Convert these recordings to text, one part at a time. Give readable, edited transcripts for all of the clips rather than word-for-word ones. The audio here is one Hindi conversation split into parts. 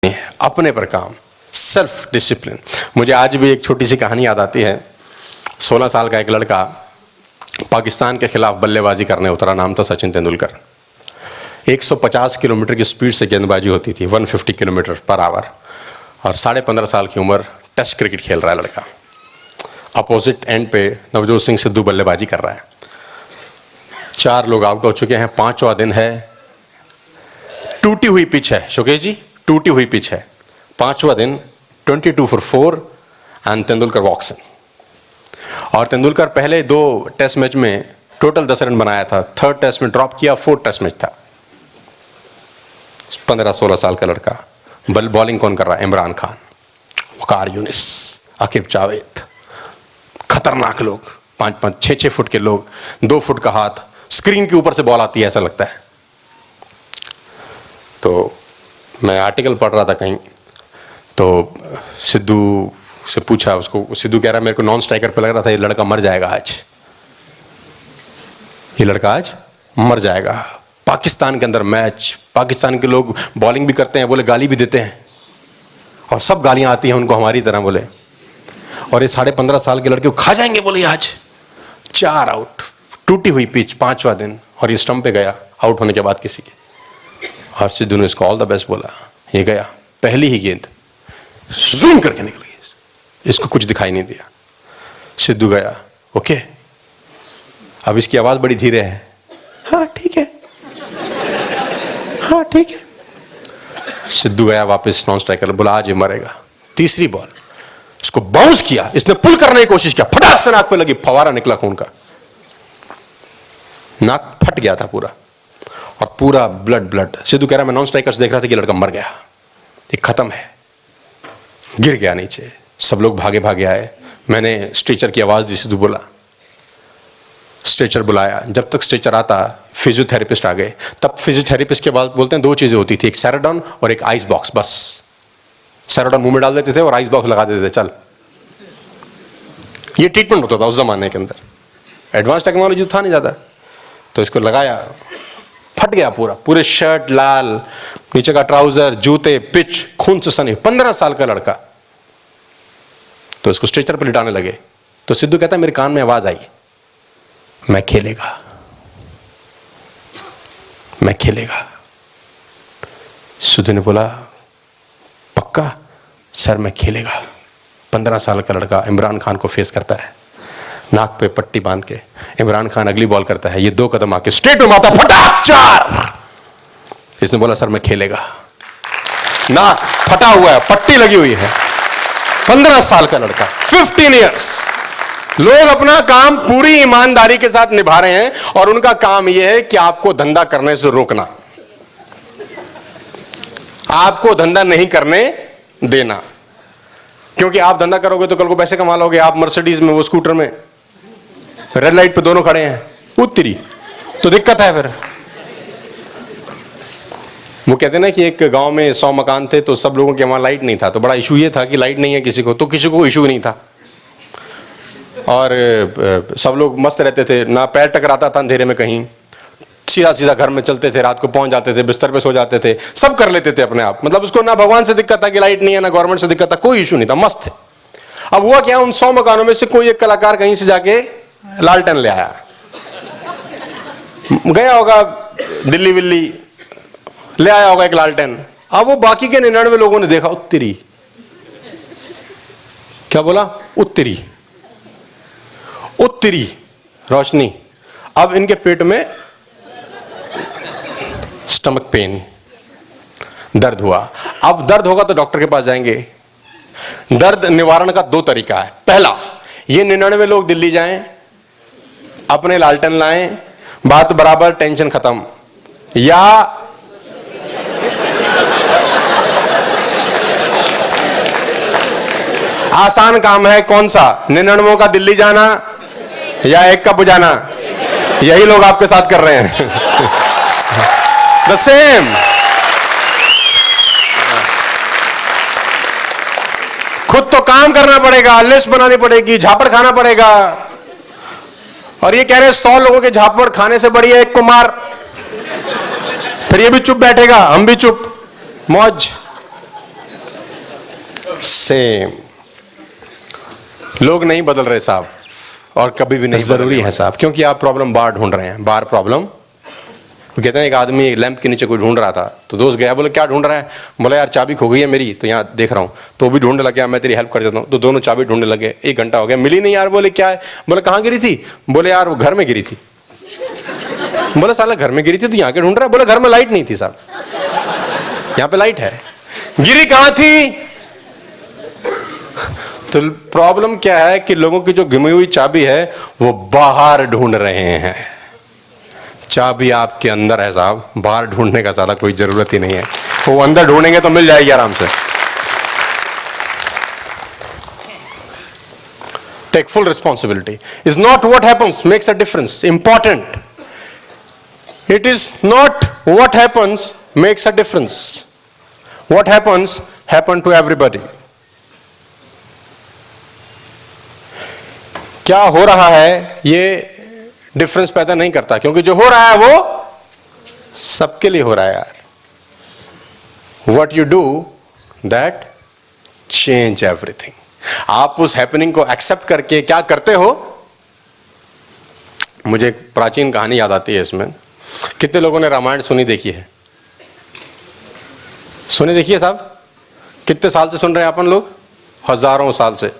अपने पर काम, सेल्फ डिसिप्लिन। मुझे आज भी एक छोटी सी कहानी याद आती है। 16 साल का एक लड़का पाकिस्तान के खिलाफ बल्लेबाजी करने उतरा, नाम था सचिन तेंदुलकर। 150 किलोमीटर की स्पीड से गेंदबाजी होती थी, 150 किलोमीटर पर आवर, और 15.5 साल की उम्र, टेस्ट क्रिकेट खेल रहा है लड़का। अपोजिट एंड पे नवजोत सिंह सिद्धू बल्लेबाजी कर रहा है। 4 लोग आउट हो चुके हैं, 5वां दिन है, टूटी हुई पिच है। शोकेश जी, टूटी हुई पिच है, 5वां दिन, 22 for 4 एंड तेंदुलकर वॉक्स इन। और तेंदुलकर पहले 2 टेस्ट मैच में टोटल 10 रन बनाया था, 3rd टेस्ट में ड्रॉप किया, 4th टेस्ट मैच था। 15-16 साल का लड़का। बॉलिंग कौन कर रहा है? इमरान खान, वकार यूनिस, आकिब जावेद, खतरनाक लोग, 5-5, 6-6 फुट के लोग, 2 फुट का हाथ, स्क्रीन के ऊपर से बॉल आती है ऐसा लगता है। तो मैं आर्टिकल पढ़ रहा था कहीं, तो सिद्धू से पूछा उसको, सिद्धू कह रहा मेरे को नॉन स्ट्राइकर पे लग रहा था ये लड़का मर जाएगा आज, ये लड़का आज मर जाएगा। पाकिस्तान के अंदर मैच, पाकिस्तान के लोग बॉलिंग भी करते हैं, बोले गाली भी देते हैं, और सब गालियां आती हैं उनको हमारी तरह, बोले, और ये 15.5 साल के लड़के को खा जाएंगे बोले आज। 4 आउट, टूटी हुई पिच, 5वां दिन, और ये स्टंप पे गया आउट होने के बाद किसी के, और सिद्धू ने इसको ऑल द बेस्ट बोला। ये गया, पहली ही गेंद जूम करके निकल गई, इसको कुछ दिखाई नहीं दिया। सिद्धू गया, ओके, अब इसकी आवाज बड़ी धीरे है, हाँ ठीक है, हाँ ठीक है। सिद्धू गया वापस नॉन स्ट्राइकर, बोला आज ये मरेगा। तीसरी बॉल, इसको बाउंस किया, इसने पुल करने की कोशिश किया, फटाक से नाक पे लगी, फवारा निकला खून का, नाक फट गया था पूरा, और पूरा ब्लड। सिद्धू कह रहा मैं नॉन स्ट्राइकर से देख रहा था कि लड़का मर गया, ये खत्म है। गिर गया नीचे, सब लोग भागे भागे आए, मैंने स्ट्रेचर की आवाज दी, सिद्धू बोला, स्ट्रेचर बुलाया। जब तक स्ट्रेचर आता फिजियोथेरेपिस्ट आ गए। तब फिजियोथेरेपिस्ट के बाद बोलते हैं 2 चीजें होती थी, एक सेराडोन और एक आइस बॉक्स, बस। सेराडोन मुंह में डाल देते थे और आइस बॉक्स लगा देते थे, चल। ये ट्रीटमेंट होता था उस जमाने के अंदर, एडवांस टेक्नोलॉजी था नहीं ज्यादा। तो इसको लगाया, फट गया पूरे शर्ट लाल, नीचे का ट्राउजर, जूते, पिच खून से सनी, 15 साल का लड़का। तो इसको स्ट्रेचर पर लिटाने लगे। तो सिद्धू कहता है मेरे कान में आवाज आई, मैं खेलेगा, मैं खेलेगा। सिद्धू ने बोला पक्का? सर मैं खेलेगा। 15 साल का लड़का इमरान खान को फेस करता है, नाक पे पट्टी बांध के। इमरान खान अगली बॉल करता है, ये 2 कदम आके स्ट्रेट में मारता, फटाक 4। इसने बोला सर मैं खेलेगा। नाक फटा हुआ है, पट्टी लगी हुई है, 15 साल का लड़का, 15 इयर्स। लोग अपना काम पूरी ईमानदारी के साथ निभा रहे हैं, और उनका काम यह है कि आपको धंधा करने से रोकना, आपको धंधा नहीं करने देना। क्योंकि आप धंधा करोगे तो कल को पैसे कमा लोगे। आप मर्सिडीज में, वो स्कूटर में, रेड लाइट पे दोनों खड़े हैं, उत्तरी तो दिक्कत है। फिर वो कहते हैं ना कि एक गांव में 100 मकान थे, तो सब लोगों के वहां लाइट नहीं था, तो बड़ा इशू ये था कि लाइट नहीं है किसी को, तो किसी को इशू नहीं था, और सब लोग मस्त रहते थे, ना पैर टकराता था अंधेरे में कहीं, सीधा सीधा घर में चलते थे, रात को पहुंच जाते थे, बिस्तर पे सो जाते थे, सब कर लेते थे अपने आप। मतलब उसको ना भगवान से दिक्कत था कि लाइट नहीं है, ना गवर्नमेंट से दिक्कत था, कोई इशू नहीं था, मस्त थे। अब हुआ क्या, उन 100 मकानों में से कोई एक कलाकार कहीं से जाके लालटेन ले आया, गया होगा दिल्ली विल्ली, ले आया होगा एक लालटेन। अब वो बाकी के 99 लोगों ने देखा, उत्तरी, क्या बोला? उत्तरी, उत्तरी रोशनी। अब इनके पेट में स्टमक पेन, दर्द हुआ। अब दर्द होगा तो डॉक्टर के पास जाएंगे। दर्द निवारण का 2 तरीका है। पहला, ये 99 लोग दिल्ली जाएं, अपने लालटेन लाएं, बात बराबर, टेंशन खत्म। या आसान काम है, कौन सा? 99 का दिल्ली जाना या 1 का बुझाना? यही लोग आपके साथ कर रहे हैं। The same. खुद तो काम करना पड़ेगा, लिस्ट बनानी पड़ेगी, झापड़ खाना पड़ेगा, और ये कह रहे हैं 100 लोगों के झापड़ खाने से बढ़िया 1 को मार। फिर ये भी चुप बैठेगा, हम भी चुप, मौज। सेम। लोग नहीं बदल रहे साहब, और कभी भी नहीं जरूरी है साहब, क्योंकि आप प्रॉब्लम बाहर ढूंढ रहे हैं। बाहर प्रॉब्लम, वो कहते हैं एक आदमी लैंप के नीचे कोई ढूंढ रहा था, तो दोस्त गया, बोले क्या ढूंढ रहा है? बोला यार चाबी खो गई है मेरी, तो यहाँ देख रहा हूँ। तो वो भी ढूंढने लग गया, मैं तेरी हेल्प कर देता हूँ। तो दोनों चाबी ढूंढने लगे, 1 घंटा हो गया, मिली नहीं यार। बोले क्या है? बोले कहाँ गिरी थी? बोले यार वो घर में गिरी थी। बोले साला घर में गिरी थी तो यहाँ के ढूंढ रहा है? बोले घर में लाइट नहीं थी साहब, यहाँ पे लाइट है। गिरी कहाँ थी? तो प्रॉब्लम क्या है कि लोगों की जो गुमी हुई चाबी है वो बाहर ढूंढ रहे हैं। चाबी आपके अंदर है साहब, बाहर ढूंढने का साला कोई जरूरत ही नहीं है। वो अंदर ढूंढेंगे तो मिल जाएगी आराम से। Take full responsibility. Is not what happens makes a difference important, it is not what happens makes a difference, what happens happen to everybody. क्या हो रहा है ये डिफरेंस पैदा नहीं करता, क्योंकि जो हो रहा है वो सबके लिए हो रहा है यार। What you do that change everything. आप उस हैपनिंग को एक्सेप्ट करके क्या करते हो। मुझे एक प्राचीन कहानी याद आती है इसमें। कितने लोगों ने रामायण सुनी देखी है? सुनी देखी है साहब? कितने साल से सुन रहे हैं अपन लोग? हजारों साल से,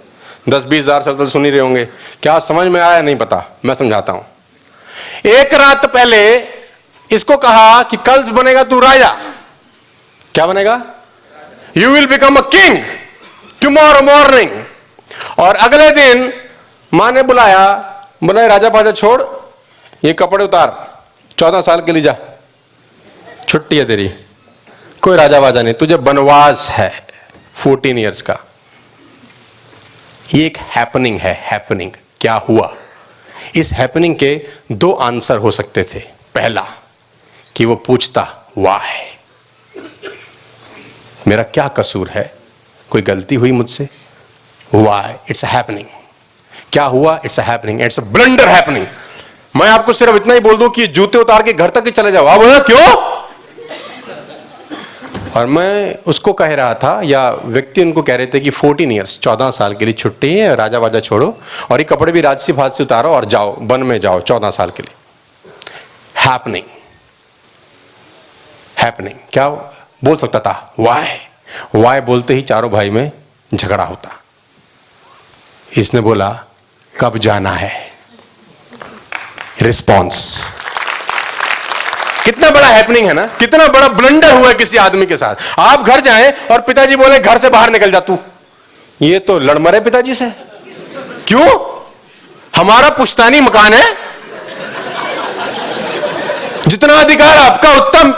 10-20 हजार साल से सुन ही रहे होंगे। क्या समझ में आया नहीं पता, मैं समझाता हूं। एक रात पहले इसको कहा कि कल बनेगा तू राजा। क्या बनेगा? You will become a king tomorrow morning. और अगले दिन मां ने बुलाया, बोला राजा बाजा छोड़, ये कपड़े उतार, 14 साल के लिए जा, छुट्टी है तेरी, कोई राजा बाजा नहीं, तुझे बनवास है 14 ईयर्स का। ये एक हैपनिंग है। हैपनिंग क्या हुआ? इस हैपनिंग के 2 आंसर हो सकते थे। पहला कि वो पूछता व्हाई, मेरा क्या कसूर है, कोई गलती हुई मुझसे? Why, it's a happening. क्या हुआ? It's a happening, it's a blunder happening. मैं आपको सिर्फ इतना ही बोल दूं कि जूते उतार के घर तक ही चले जाओ। आप बोला क्यों? और मैं उसको कह रहा था, या व्यक्ति उनको कह रहे थे कि 14 ईयर्स, 14 साल के लिए छुट्टी है, राजा वाजा छोड़ो और ये कपड़े भी राजसी फाज से उतारो और जाओ, वन में जाओ 14 साल के लिए। Happening, happening. क्या बोल सकता था? व्हाई। व्हाई बोलते ही चारों भाई में झगड़ा होता। इसने बोला कब जाना है। रिस्पॉन्स। कितना बड़ा हैपनिंग है ना, कितना बड़ा ब्लंडर हुआ है किसी आदमी के साथ। आप घर जाएं और पिताजी बोले घर से बाहर निकल जा तू, ये तो लड़ मरे पिताजी से। क्यों? हमारा पुश्तैनी मकान है, जितना अधिकार आपका उत्तम।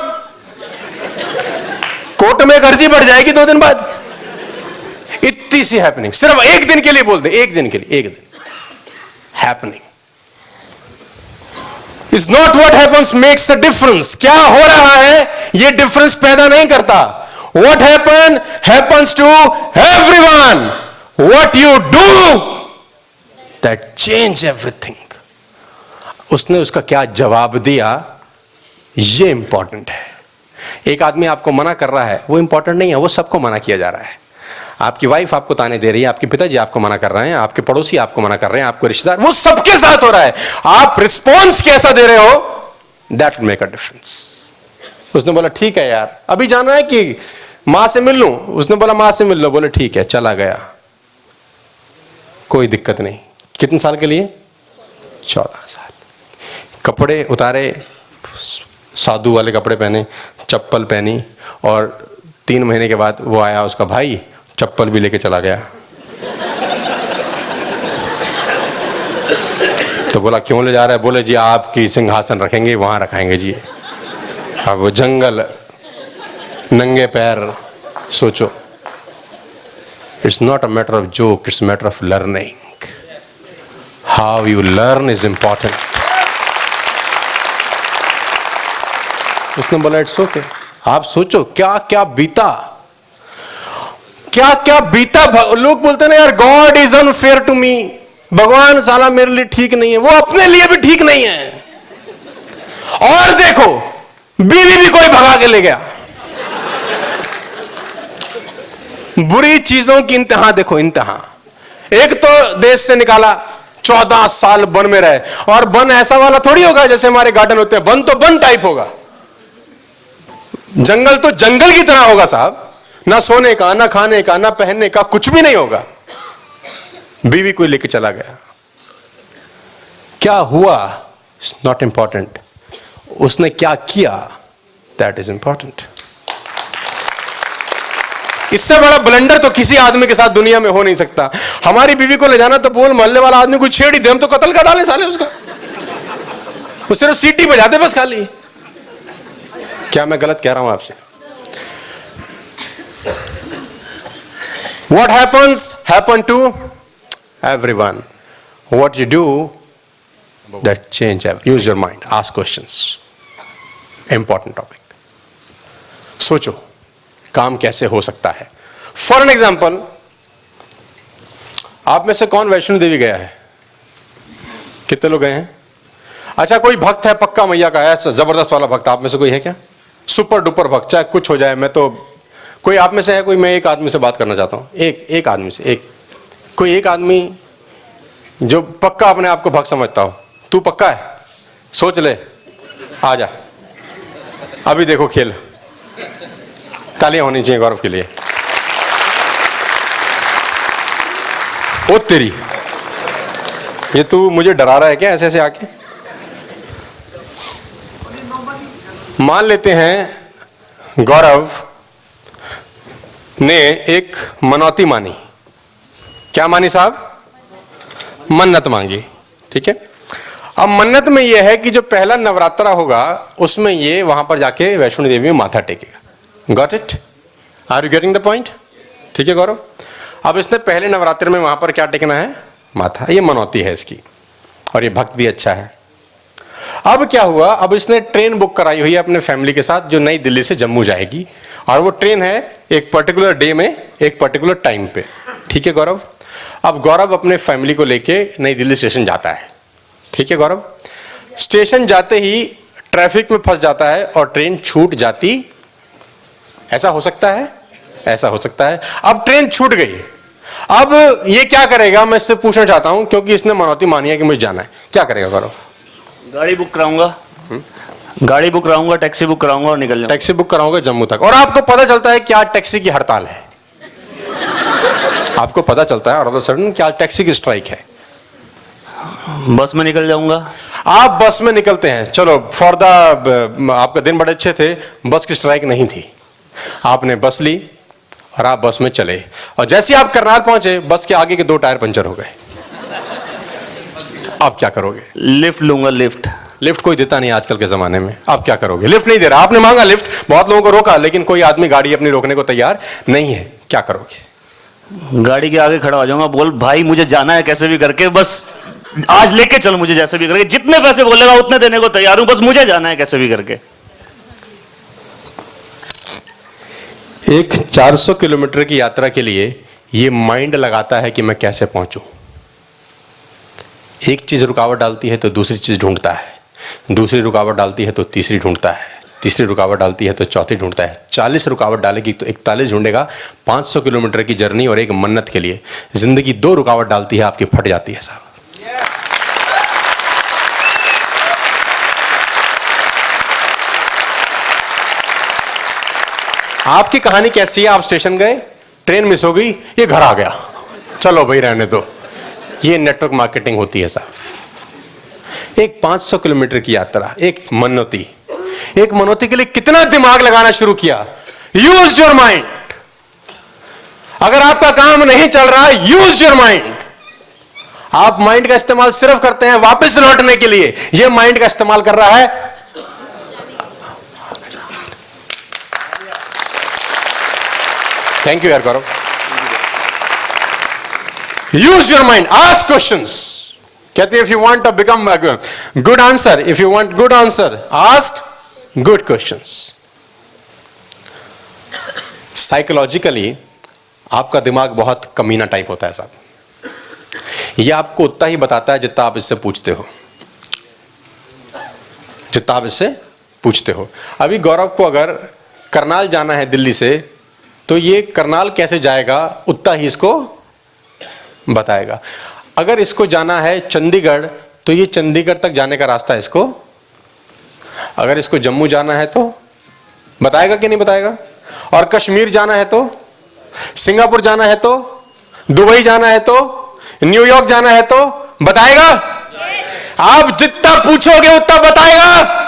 कोर्ट में अर्जी बढ़ जाएगी 2 दिन बाद। इतनी सी हैपनिंग, सिर्फ 1 दिन के लिए बोल दे, 1 दिन के लिए, 1 दिन happening. Is not what happens makes a difference. क्या हो रहा है ये डिफरेंस पैदा नहीं करता। What happens to everyone. What you do that change everything. उसने उसका क्या जवाब दिया, ये इंपॉर्टेंट है। एक आदमी आपको मना कर रहा है, वो इंपॉर्टेंट नहीं है, वो सबको मना किया जा रहा है। आपकी वाइफ आपको ताने दे रही है, आपके पिताजी आपको मना कर रहे हैं, आपके पड़ोसी आपको मना कर रहे हैं, आपको रिश्तेदार, वो सबके साथ हो रहा है। आप रिस्पॉन्स कैसा दे रहे हो, that will make a difference. उसने बोला ठीक है यार, अभी जाना है कि मां से मिल लूं? उसने बोला मां से मिल लो। बोले ठीक है, चला गया, कोई दिक्कत नहीं। कितने साल के लिए? 14 साल। कपड़े उतारे, साधु वाले कपड़े पहने, चप्पल पहनी, और 3 महीने के बाद वो आया उसका भाई, चप्पल भी लेके चला गया। तो बोला क्यों ले जा रहा है? बोले जी आपकी सिंहासन रखेंगे, वहां रखाएंगे जी। अब वो जंगल, नंगे पैर। सोचो, it's not a matter of joke, it's matter of learning. How you learn is important. उसने बोला इट्स ओके। आप सोचो क्या क्या बीता, क्या क्या बीता। लोग बोलते ना यार God is unfair to me, भगवान साला मेरे लिए ठीक नहीं है। वो अपने लिए भी ठीक नहीं है। और देखो बीवी भी कोई भगा के ले गया, बुरी चीजों की इंतहा देखो, इंतहा। एक तो देश से निकाला, 14 साल वन में रहे, और वन ऐसा वाला थोड़ी होगा जैसे हमारे गार्डन होते हैं, वन तो वन टाइप होगा, जंगल तो जंगल की तरह होगा साहब, ना सोने का, ना खाने का, ना पहनने का, कुछ भी नहीं होगा। बीवी को लेके चला गया, क्या हुआ इट्स नॉट इंपॉर्टेंट, उसने क्या किया दैट इज इंपॉर्टेंट। इससे बड़ा ब्लंडर तो किसी आदमी के साथ दुनिया में हो नहीं सकता। हमारी बीवी को ले जाना तो बोल मोहल्ले वाला आदमी कोई छेड़ ही दे, हम तो कत्ल कर डाले साले उसका, वो सिर्फ सीटी बजाते बस खाली। क्या मैं गलत कह रहा हूं आपसे? What happens happen to everyone. What you do that change everything. Use your mind, ask questions. Important topic. सोचो काम कैसे हो सकता है। फॉर एन एग्जाम्पल, आप में से कौन वैष्णो देवी गया है? कितने लोग गए हैं? अच्छा, कोई भक्त है पक्का मैया का, है जबरदस्त वाला भक्त, आप में से कोई है क्या? सुपर डुपर भक्त, चाहे कुछ हो जाए। मैं तो, कोई आप में से है कोई? मैं एक आदमी से बात करना चाहता हूं, एक आदमी से, कोई एक आदमी जो पक्का अपने आप को भक्त समझता हो। तू पक्का है? सोच ले, आ जा, अभी देखो खेल। तालियां होनी चाहिए गौरव के लिए। ओ तेरी, ये तू मुझे डरा रहा है क्या ऐसे ऐसे आके? मान लेते हैं गौरव ने एक मनौती मानी। क्या मानी साहब? मन्नत मांगी, ठीक है। अब मन्नत में यह है कि जो पहला नवरात्रा होगा उसमें ये वहां पर जाके वैष्णो देवी में माथा टेकेगा। Got it? Are you getting the point? ठीक है गौरव। अब इसने पहले नवरात्र में वहां पर क्या टेकना है? माथा। ये मनौती है इसकी, और ये भक्त भी अच्छा है। अब क्या हुआ, अब इसने ट्रेन बुक कराई हुई है अपने फैमिली के साथ, जो नई दिल्ली से जम्मू जाएगी, और वो ट्रेन है एक पर्टिकुलर डे में, एक पर्टिकुलर टाइम पे। ठीक है गौरव। अब गौरव अपने फैमिली को लेके नई दिल्ली स्टेशन जाता है। ठीक है गौरव। स्टेशन जाते ही ट्रैफिक में फंस जाता है और ट्रेन छूट जाती। ऐसा हो सकता है? ऐसा हो सकता है। अब ट्रेन छूट गई, अब ये क्या करेगा? मैं इससे पूछना चाहता हूं, क्योंकि इसने मनौती मानी है कि मुझे जाना है। क्या करेगा गौरव? गाड़ी बुक कराऊंगा, गाड़ी बुक कराऊंगा, टैक्सी बुक कराऊंगा और निकल जाऊंगा। टैक्सी बुक कराऊंगा जम्मू तक, और आपको पता चलता है कि आज टैक्सी की हड़ताल है। आपको पता चलता है और ऑल ऑफ अ सडन कि आज टैक्सी की स्ट्राइक है। बस में निकल जाऊंगा। आप बस में निकलते हैं, चलो फॉर द, आपका दिन बड़े अच्छे थे, बस की स्ट्राइक नहीं थी, आपने बस ली और आप बस में चले, और जैसे आप करनाल पहुंचे बस के आगे के 2 टायर पंचर हो गए। आप क्या करोगे? लिफ्ट लूंगा, लिफ्ट। लिफ्ट कोई देता नहीं आजकल के जमाने में। आप क्या करोगे? लिफ्ट नहीं दे रहा, आपने मांगा लिफ्ट, बहुत लोगों को रोका, लेकिन कोई आदमी गाड़ी अपनी रोकने को तैयार नहीं है। क्या करोगे? गाड़ी के आगे खड़ा हो जाऊंगा, बोल भाई मुझे जाना है कैसे भी करके, बस आज लेके चल मुझे जैसे भी करके, जितने पैसे बोलेगा उतने देने को तैयार हूं, बस मुझे जाना है कैसे भी करके। एक 400 किलोमीटर की यात्रा के लिए ये माइंड लगाता है कि मैं कैसे पहुंचूं। एक चीज रुकावट डालती है तो दूसरी चीज ढूंढता है, दूसरी रुकावट डालती है तो तीसरी ढूंढता है, तीसरी रुकावट डालती है तो चौथी ढूंढता है, 40 रुकावट डालेगी तो 41 ढूंढेगा। 500 किलोमीटर की जर्नी और एक मन्नत के लिए जिंदगी 2 रुकावट डालती है, आपकी फट जाती है साहब। आपकी कहानी कैसी है? आप स्टेशन गए, ट्रेन मिस हो गई, ये घर आ गया, चलो भाई रहने दो। ये नेटवर्क मार्केटिंग होती है साहब। एक 500 किलोमीटर की यात्रा, एक मनौती, एक मनौती के लिए कितना दिमाग लगाना शुरू किया। Use your mind. अगर आपका काम नहीं चल रहा, यूज योर माइंड। आप माइंड का इस्तेमाल सिर्फ करते हैं वापस लौटने के लिए, यह माइंड का इस्तेमाल कर रहा है। थैंक यू यार Gaurav. Use your mind, ask questions. कहते हैं if you want to become good answer, if you want good answer, ask good questions. Psychologically आपका दिमाग बहुत कमीना टाइप होता है साहब। यह आपको उतना ही बताता है जितना आप इससे पूछते हो, जितना आप इससे पूछते हो। अभी गौरव को अगर करनाल जाना है दिल्ली से, तो ये करनाल कैसे जाएगा उतना ही इसको बताएगा। अगर इसको जाना है चंडीगढ़ तो ये चंडीगढ़ तक जाने का रास्ता है इसको। अगर इसको जम्मू जाना है तो बताएगा कि नहीं बताएगा। और कश्मीर जाना है तो, सिंगापुर जाना है तो, दुबई जाना है तो, न्यूयॉर्क जाना है तो बताएगा। आप जितना पूछोगे उतना बताएगा।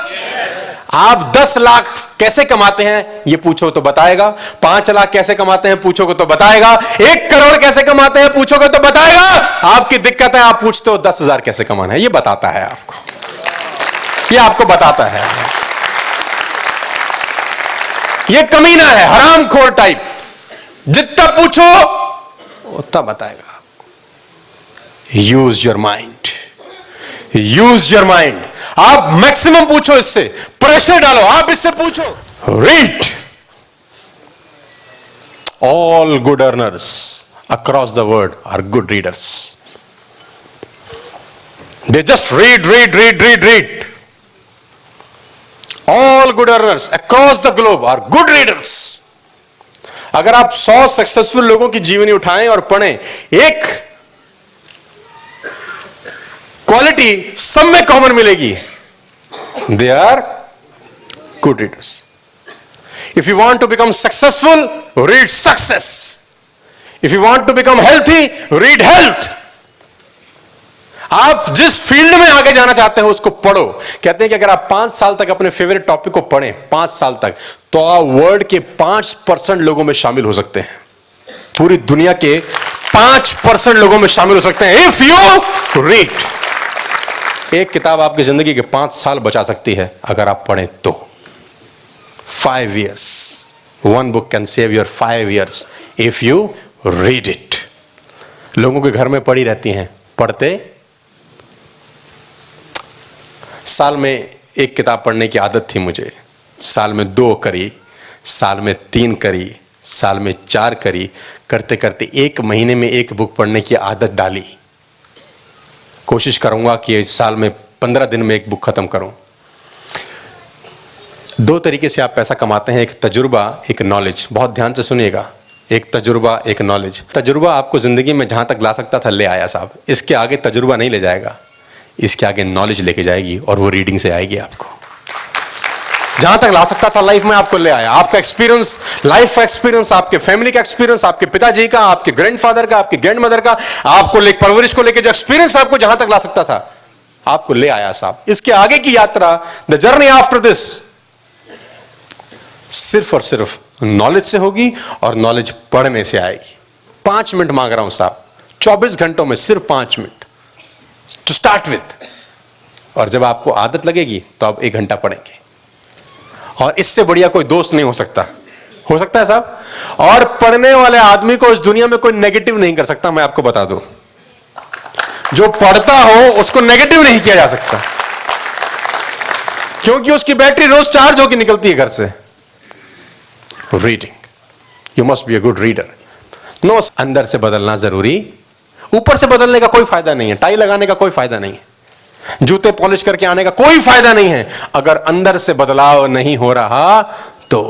आप 10 लाख कैसे कमाते हैं ये पूछो तो बताएगा। 5 लाख कैसे कमाते हैं पूछोगे तो बताएगा। 1 करोड़ कैसे कमाते हैं पूछोगे तो बताएगा। आपकी दिक्कत है आप पूछते हो 10,000 कैसे कमाना है, ये बताता है आपको, ये आपको बताता है। ये कमीना है, हरामखोर टाइप, जितना पूछो उतना बताएगा आपको। Use your mind, use your mind. आप मैक्सिमम पूछो, इससे प्रेशर डालो, आप इससे पूछो। Read. All good earners across the world are good readers. They just read read read read read. All good earners across the globe are good readers. अगर आप 100 सक्सेसफुल लोगों की जीवनी उठाएं और पढ़ें, एक क्वालिटी सब में कॉमन मिलेगी, they are good readers. If you want to become successful, read success. If you want to become healthy, read health. आप जिस फील्ड में आगे जाना चाहते हो उसको पढ़ो। कहते हैं कि अगर आप 5 साल तक अपने फेवरेट टॉपिक को पढ़ें, 5 साल तक, तो आप वर्ल्ड के 5% लोगों में शामिल हो सकते हैं। पूरी दुनिया के 5% लोगों में शामिल हो सकते हैं इफ यू रीड। एक किताब आपकी जिंदगी के 5 साल बचा सकती है अगर आप पढ़ें तो। 5 years, one book can save your 5 years if you read it। लोगों के घर में पड़ी रहती हैं, पढ़ते। साल में एक किताब पढ़ने की आदत थी मुझे। साल में 2 करी, साल में 3 करी, साल में 4 करी, करते करते 1 महीने में 1 बुक पढ़ने की आदत डाली। कोशिश करूंगा कि इस साल में 15 दिन में 1 बुक खत्म करूं। 2 तरीके से आप पैसा कमाते हैं, एक तजुर्बा, एक नॉलेज। बहुत ध्यान से सुनिएगा, एक तजुर्बा, एक नॉलेज। तजुर्बा आपको जिंदगी में जहां तक ला सकता था ले आया साहब। इसके आगे तजुर्बा नहीं ले जाएगा, इसके आगे नॉलेज लेके जाएगी, और वो रीडिंग से आएगी आपको। जहां तक ला सकता था लाइफ में आपको ले आया। आपका एक्सपीरियंस, लाइफ का एक्सपीरियंस, आपके फैमिली का एक्सपीरियंस, आपके पिताजी का, आपके ग्रैंडफादर का, आपके ग्रैंडमदर का, आपको परवरिश को लेकर जो एक्सपीरियंस आपको जहां तक ला सकता था आपको ले आया साहब। इसके आगे की यात्रा, द जर्नी आफ्टर दिस, सिर्फ और सिर्फ नॉलेज से होगी, और नॉलेज पढ़ने से आएगी। 5 मिनट मांग रहा हूं साहब, 24 घंटों में सिर्फ 5 मिनट टू स्टार्ट विथ। और जब आपको आदत लगेगी तो आप 1 घंटा पढ़ेंगे, और इससे बढ़िया कोई दोस्त नहीं हो सकता। हो सकता है साहब? और पढ़ने वाले आदमी को इस दुनिया में कोई नेगेटिव नहीं कर सकता, मैं आपको बता दूं। जो पढ़ता हो उसको नेगेटिव नहीं किया जा सकता, क्योंकि उसकी बैटरी रोज चार्ज होकर निकलती है घर से। Reading, you must be a good reader. No, अंदर से बदलना जरूरी, ऊपर से बदलने का कोई फायदा नहीं है। टाई लगाने का कोई फायदा नहीं है, जूते पॉलिश करके आने का कोई फायदा नहीं है, अगर अंदर से बदलाव नहीं हो रहा तो।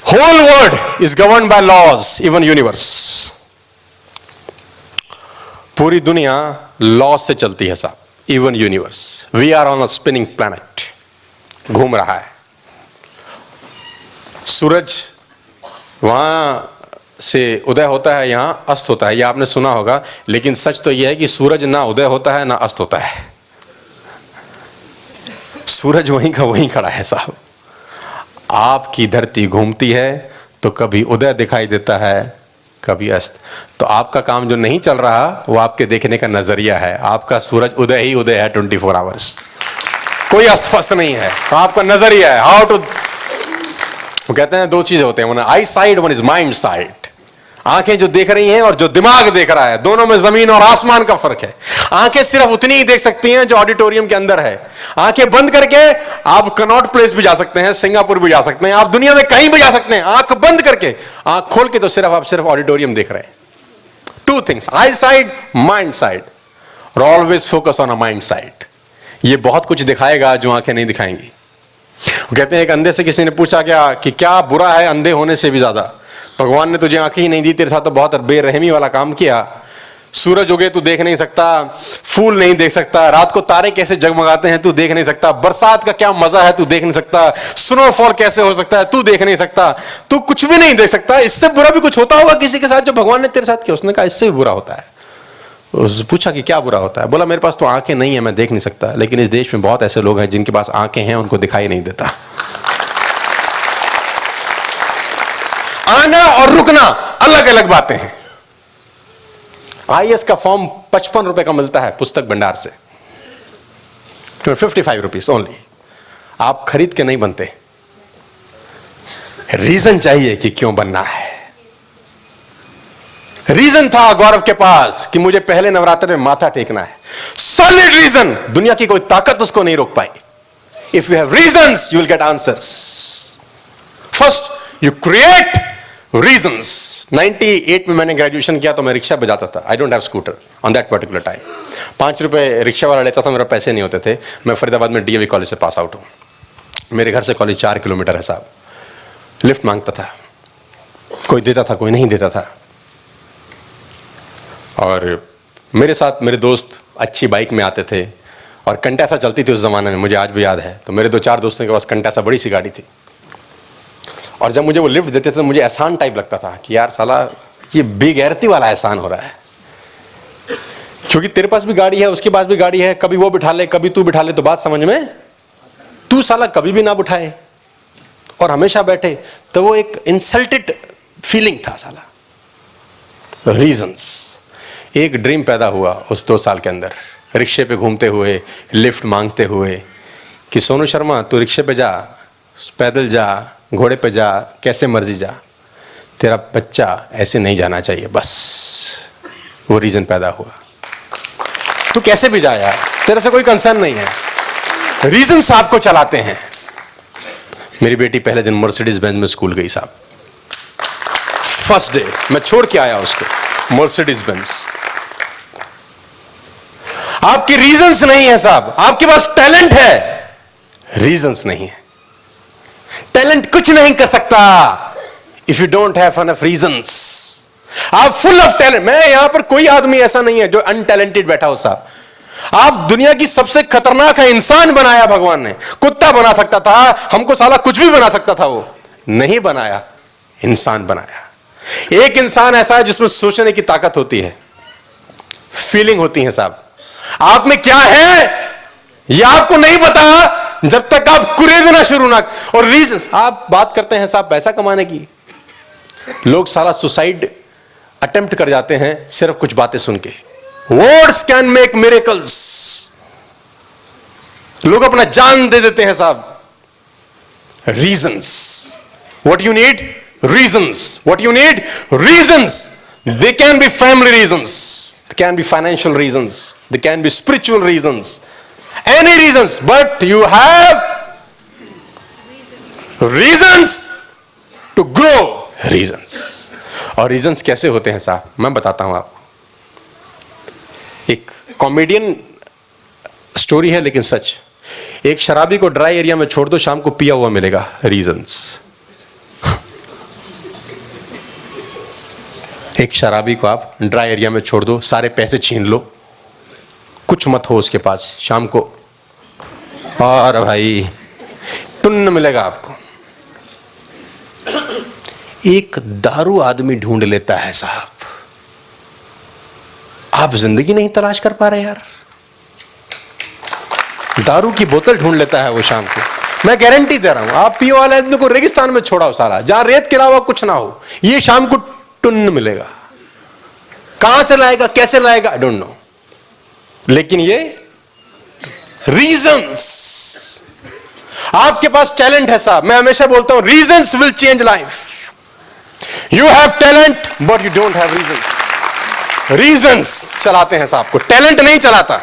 Whole world is governed by laws, even universe. पूरी दुनिया लॉ से चलती है साहब, even universe. We are on a spinning planet, घूम रहा है। सूरज वहां से उदय होता है, यहां अस्त होता है, यह आपने सुना होगा। लेकिन सच तो यह है कि सूरज ना उदय होता है ना अस्त होता है। सूरज वहीं का वहीं खड़ा है साहब। आपकी धरती घूमती है तो कभी उदय दिखाई देता है, कभी अस्त। तो आपका काम जो नहीं चल रहा वो आपके देखने का नजरिया है। आपका सूरज उदय ही उदय है 24 आवर्स, कोई अस्त फस्त नहीं है। तो आपका नजरिया है, हाउ टू। वो कहते हैं 2 चीजें होते हैं, one I side, one is mind side. आंखें जो देख रही हैं और जो दिमाग देख रहा है, दोनों में जमीन और आसमान का फर्क है। आंखें सिर्फ उतनी ही देख सकती हैं जो ऑडिटोरियम के अंदर है। आंखें बंद करके आप कनॉट प्लेस भी जा सकते हैं, सिंगापुर भी जा सकते हैं, आप दुनिया में कहीं भी जा सकते हैं। आंख बंद करके, आंख खोल के तो आप सिर्फ ऑडिटोरियम देख रहे हैं। 2 थिंग्स, आई साइड, माइंड साइड। और always focus on a mind side. ये बहुत कुछ दिखाएगा जो आंखें नहीं दिखाएंगी। कहते हैं एक अंधे से किसी ने पूछा क्या बुरा है अंधे होने से भी ज्यादा? भगवान ने तुझे आंखें ही नहीं दी, तेरे साथ तो बहुत बेरहमी वाला काम किया। सूरज उगे तू देख नहीं सकता, फूल नहीं देख सकता, रात को तारे कैसे जगमगाते हैं तू देख नहीं सकता, बरसात का क्या मजा है तू देख नहीं सकता, स्नोफॉल कैसे हो सकता है तू देख नहीं सकता, तू कुछ भी नहीं देख सकता। इससे बुरा भी कुछ होता होगा किसी के साथ जो भगवान ने तेरे साथ किया? उसने कहा इससे भी बुरा होता है। उसने पूछा कि क्या बुरा होता है? बोला मेरे पास तो आंखें नहीं है, मैं देख नहीं सकता, लेकिन इस देश में बहुत ऐसे लोग हैं जिनके पास आंखें हैं, उनको दिखाई नहीं देता। आना और रुकना अलग अलग बातें हैं। आईएएस का फॉर्म 55 रुपए का मिलता है पुस्तक भंडार से, 55 रुपीज ओनली। आप खरीद के नहीं बनते, रीजन चाहिए कि क्यों बनना है। रीजन था गौरव के पास कि मुझे पहले नवरात्र में माथा टेकना है, सॉलिड रीजन, दुनिया की कोई ताकत उसको नहीं रोक पाई। If you have reasons you will get answers. First you create reasons. 98 में मैंने ग्रेजुएशन किया तो मैं रिक्शा बजाता था। I don't have scooter on that particular time. 5 रुपए रिक्शा वाला लेता था, मेरे पैसे नहीं होते थे। मैं फरीदाबाद में डीएवी कॉलेज से पास आउट हूं। मेरे घर से कॉलेज 4 किलोमीटर है साहब। लिफ्ट मांगता था, कोई देता था कोई नहीं देता था। और मेरे साथ मेरे दोस्त अच्छी बाइक में आते थे और कंटैसा चलती थी उस जमाने में, मुझे आज भी याद है। तो मेरे 2-4 दोस्तों के पास कंटैसा बड़ी सी गाड़ी थी, और जब मुझे वो लिफ्ट देते थे तो मुझे एहसान टाइप लगता था कि यार साला ये बेगैरती वाला एहसान हो रहा है, क्योंकि तेरे पास भी गाड़ी है, उसके पास भी गाड़ी है, कभी वो बिठा ले कभी तू बिठा ले, तो बात समझ में, तू साला कभी भी ना बिठाए और हमेशा बैठे, तो वो एक इंसल्टेड फीलिंग था साला। रीजंस। एक ड्रीम पैदा हुआ उस 2 साल के अंदर, रिक्शे पे घूमते हुए, लिफ्ट मांगते हुए, कि सोनू शर्मा तू रिक्शे पे जा, पैदल जा, घोड़े पे जा, कैसे मर्जी जा, तेरा बच्चा ऐसे नहीं जाना चाहिए। बस वो रीजन पैदा हुआ। तू कैसे भी जा यार, तेरे से कोई कंसर्न नहीं है। रीजंस आपको चलाते हैं। मेरी बेटी पहले दिन मर्सिडीज बेंज में स्कूल गई साहब, फर्स्ट डे मैं छोड़ के आया उसको मर्सिडीज बेंज। आपके रीजंस नहीं है साहब, आपके पास टैलेंट है, रीजंस नहीं है। टैलेंट कुछ नहीं कर सकता if you don't have enough reasons. आप फुल ऑफ टैलेंट। मैं यहां पर कोई आदमी ऐसा नहीं है जो अनटैलेंटेड बैठा हो साहब। आप दुनिया की सबसे खतरनाक है इंसान बनाया भगवान ने। कुत्ता बना सकता था हमको, साला कुछ भी बना सकता था, वो नहीं बनाया, इंसान बनाया। एक इंसान ऐसा है जिसमें सोचने की ताकत होती है, फीलिंग होती है साहब। आप में क्या है यह आपको नहीं पता जब तक आप कुरेदना शुरू ना। और रीजन, आप बात करते हैं साहब पैसा कमाने की, लोग सारा सुसाइड अटेम्प्ट कर जाते हैं सिर्फ कुछ बातें सुन के। Words can make miracles. लोग अपना जान दे देते हैं साहब। Reasons. What you need? Reasons. What you need? Reasons. They can be family reasons, they can be financial reasons, they can be spiritual reasons, any reasons, but you have reasons to grow. reasons. और रीजंस कैसे होते हैं साहब, मैं बताता हूं आपको। एक कॉमेडियन स्टोरी है लेकिन सच। एक शराबी को ड्राई एरिया में छोड़ दो, शाम को पिया हुआ मिलेगा। रीजंस। एक शराबी को आप ड्राई एरिया में छोड़ दो, सारे पैसे छीन लो, कुछ मत हो उसके पास, शाम को और भाई टुन्न मिलेगा आपको। एक दारू आदमी ढूंढ लेता है साहब, आप जिंदगी नहीं तलाश कर पा रहे यार। दारू की बोतल ढूंढ लेता है वो शाम को। मैं गारंटी दे रहा हूं, आप पियो वाले आदमी को रेगिस्तान में छोड़ाओ साला, जहां रेत के अलावा कुछ ना हो, ये शाम को टुन्न मिलेगा। कहां से लाएगा, कैसे लाएगा, आई डोंट नो, लेकिन ये रीजंस। आपके पास टैलेंट है साहब। मैं हमेशा बोलता हूं reasons will change life. You have talent but you don't have reasons. Reasons चलाते हैं साहब को, टैलेंट नहीं चलाता,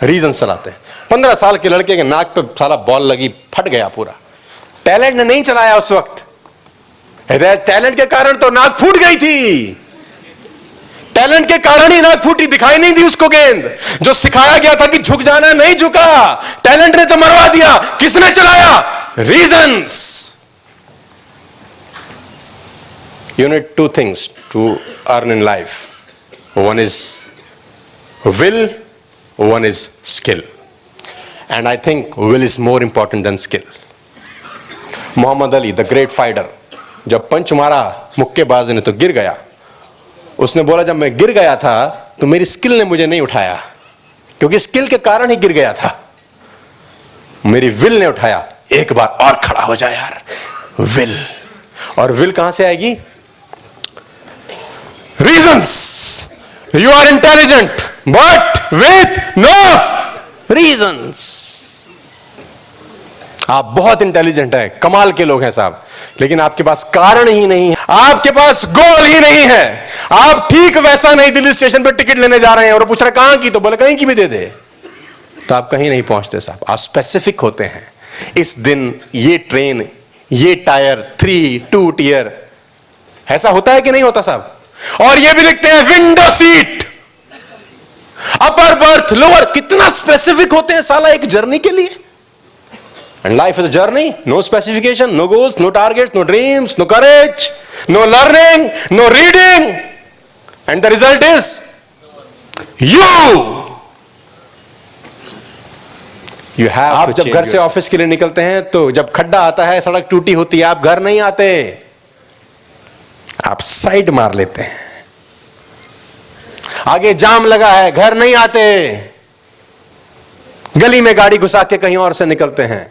रीजंस चलाते हैं। 15 साल के लड़के के नाक पे साला बॉल लगी, फट गया पूरा। टैलेंट ने नहीं चलाया उस वक्त, टैलेंट के कारण तो नाक फूट गई थी। टैलेंट के कारण ही नाक फूटी, दिखाई नहीं दी उसको गेंद। जो सिखाया गया था कि झुक जाना, नहीं झुका। टैलेंट ने तो मरवा दिया। किसने चलाया? reasons. You need two things to earn in life. One is will, one is skill. And I think will is more important than skill. Muhammad Ali, the great fighter, जब पंच मारा मुक्केबाज ने तो गिर गया. उसने बोला जब मैं गिर गया था तो मेरी स्किल ने मुझे नहीं उठाया, क्योंकि स्किल के कारण ही गिर गया था. मेरी विल ने उठाया. एक बार और खड़ा हो जाए यार. विल. और विल कहां से आएगी? Reasons. You are intelligent but with no reasons. आप बहुत इंटेलिजेंट हैं, कमाल के लोग हैं साहब, लेकिन आपके पास कारण ही नहीं है, आपके पास गोल ही नहीं है. आप ठीक वैसा नहीं दिल्ली स्टेशन पर टिकट लेने जा रहे हैं और पूछ रहे कहां की, तो बोले कहीं की भी दे दे, तो आप कहीं नहीं पहुंचते साहब. आप स्पेसिफिक होते हैं. इस दिन ये ट्रेन, ये टायर 3-2 टियर, ऐसा होता है कि नहीं होता साहब? और ये भी लिखते हैं window seat, upper berth, lower. कितना स्पेसिफिक होते हैं साला एक जर्नी के लिए. And life is a journey. No specification, no goals, no targets, no dreams, no courage, no learning, no reading. And the result is you. You have आप जब घर से ऑफिस के लिए निकलते हैं तो जब खड्डा आता है, सड़क टूटी होती है, आप घर नहीं आते, आप साइड मार लेते हैं. आगे जाम लगा है, घर नहीं आते, गली में गाड़ी घुसा के कहीं और से निकलते हैं.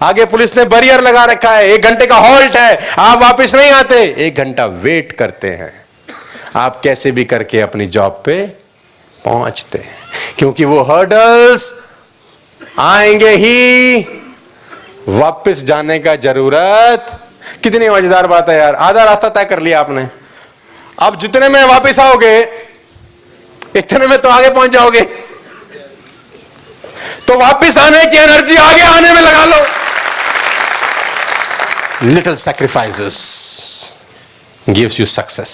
आगे पुलिस ने बैरियर लगा रखा है, 1 घंटे का हॉल्ट है, आप वापस नहीं आते, 1 घंटा वेट करते हैं. आप कैसे भी करके अपनी जॉब पे पहुंचते हैं, क्योंकि वो हर्डल्स आएंगे ही. वापस जाने का जरूरत. कितनी मजेदार बात है यार. आधा रास्ता तय कर लिया आपने, अब जितने में वापस आओगे इतने में तो आगे पहुंच जाओगे, तो वापस आने की एनर्जी आगे आने में लगा लो. Little sacrifices gives you success.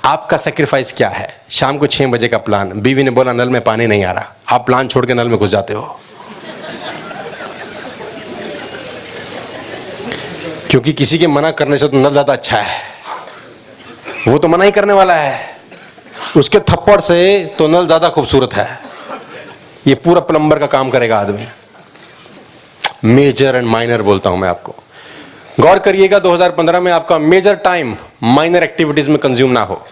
आपका सैक्रिफाइस क्या है? शाम को 6 बजे का प्लान, बीवी ने बोला नल में पानी नहीं आ रहा, आप प्लान छोड़ के नल में घुस जाते हो, क्योंकि किसी के मना करने से तो नल ज्यादा अच्छा है. वो तो मना ही करने वाला है, उसके थप्पड़ से तो नल ज्यादा खूबसूरत है. ये पूरा प्लम्बर का काम करेगा आदमी. मेजर एंड माइनर बोलता हूं मैं आपको. गौर करिएगा 2015 में आपका मेजर टाइम माइनर एक्टिविटीज में कंज्यूम ना हो.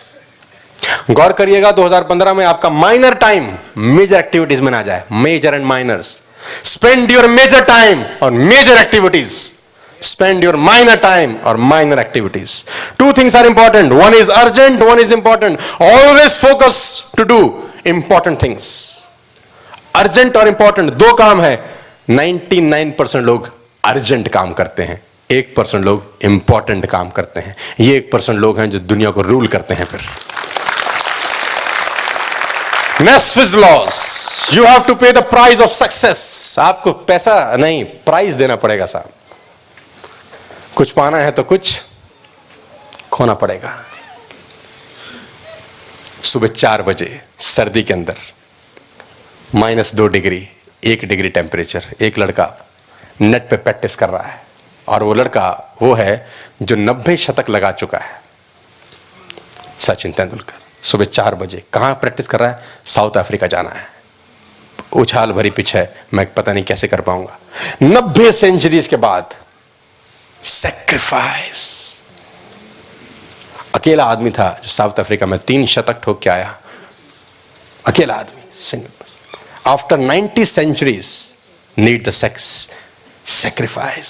गौर करिएगा 2015 में आपका माइनर टाइम मेजर एक्टिविटीज में ना जाए. Major and minors. Spend your major time on major activities. Spend your minor time or minor activities. 2 things are important. One is urgent, one is important. Always focus to do important things. Urgent और important 2 काम है. 99% लोग urgent काम करते हैं, 1% लोग important काम करते हैं. ये 1% लोग हैं जो दुनिया को रूल करते हैं. फिर Nashville's laws. You have to pay the price of success. आपको पैसा नहीं, प्राइस देना पड़ेगा साहब. कुछ पाना है तो कुछ खोना पड़ेगा. सुबह 4 बजे सर्दी के अंदर -2 डिग्री, 1 डिग्री टेम्परेचर, एक लड़का नेट पे प्रैक्टिस कर रहा है. और वो लड़का वो है जो 90 शतक लगा चुका है, सचिन तेंदुलकर. सुबह 4 बजे कहां प्रैक्टिस कर रहा है? साउथ अफ्रीका जाना है. उछाल भरी पिच है, मैं पता नहीं कैसे कर पाऊंगा. 90 सेंचुरीज के बाद सैक्रिफाइस. अकेला आदमी था जो साउथ अफ्रीका में 3 शतक ठोक के आया. अकेला आदमी, single. After 90 centuries need the sacrifice.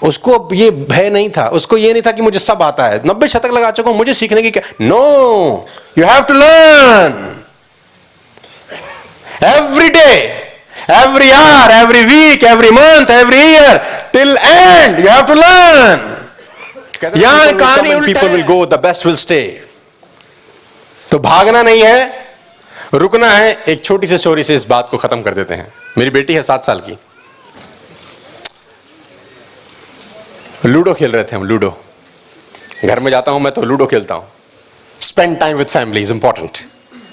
उसको अब ये भय नहीं था, उसको ये नहीं था कि मुझे सब आता है, 90 शतक लगा चुका हूं, मुझे सीखने की क्या. No, you have to learn every day, every hour, every week, every month, every year, till end, you have to learn. यहाँ कहानी उल्टा है. People will go, the best will stay. तो भागना नहीं है, रुकना है. एक छोटी सी स्टोरी से इस बात को खत्म कर देते हैं. मेरी बेटी है 7 साल की. लूडो खेल रहे थे हम. लूडो घर में जाता हूं मैं तो लूडो खेलता हूं. Spend time with family is important.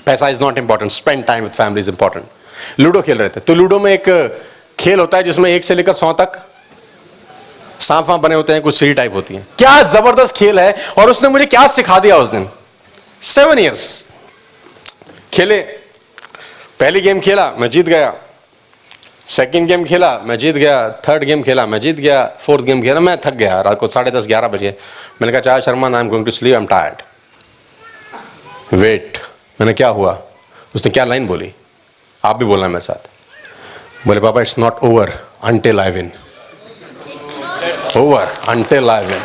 पैसा is not important. Spend time with family is important. Ludo खेल रहे थे तो लूडो में एक खेल होता है जिसमें 1 से लेकर 100 तक सांप वाप बने होते हैं, कुछ सीढ़ी टाइप होती है। क्या जबरदस्त खेल है। और उसने मुझे क्या सिखा दिया उस दिन। 7 इयर्स खेले। पहली गेम खेला, मैं जीत गया। सेकंड गेम खेला, मैं जीत गया। थर्ड गेम खेला, मैं जीत गया। फोर्थ गेम खेला, मैं थक गया। रात को 10:30 11 बजे मैंने कहा, चाचा Sharma, I am going to sleep, I am tired. Wait. मैंने क्या हुआ? उसने क्या लाइन बोली, आप भी बोलना मेरे साथ। बोले, पापा it's not over until I win. Over until I win.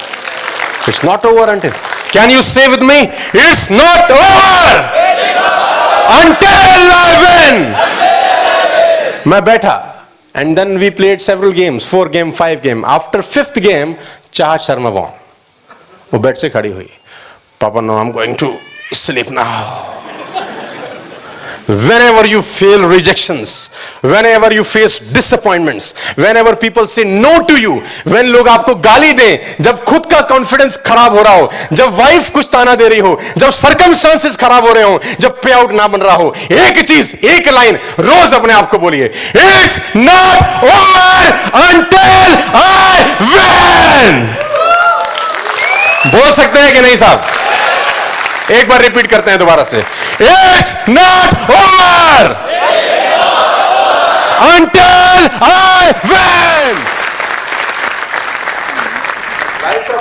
It's not over until. Can you say with me, it's not over until I win. मैं बैठा and then we played several games, 4 game 5 game. After 5th game Chahat Sharma won. वो बेड से खड़ी हुई, पापा no I am going to sleep now. Whenever you fail rejections, whenever you face disappointments, whenever people say no to you, when लोग आपको गाली दें, जब खुद का कॉन्फिडेंस खराब हो रहा हो, जब वाइफ कुछ ताना दे रही हो, जब सर्कमस्टांसेस खराब हो रहे हो, जब पे आउट ना बन रहा हो, एक चीज, एक लाइन रोज अपने आप को बोलिए, it's not over until I win. बोल सकते हैं कि नहीं साहब? एक बार रिपीट करते हैं दोबारा से, it's not over until I win. Life का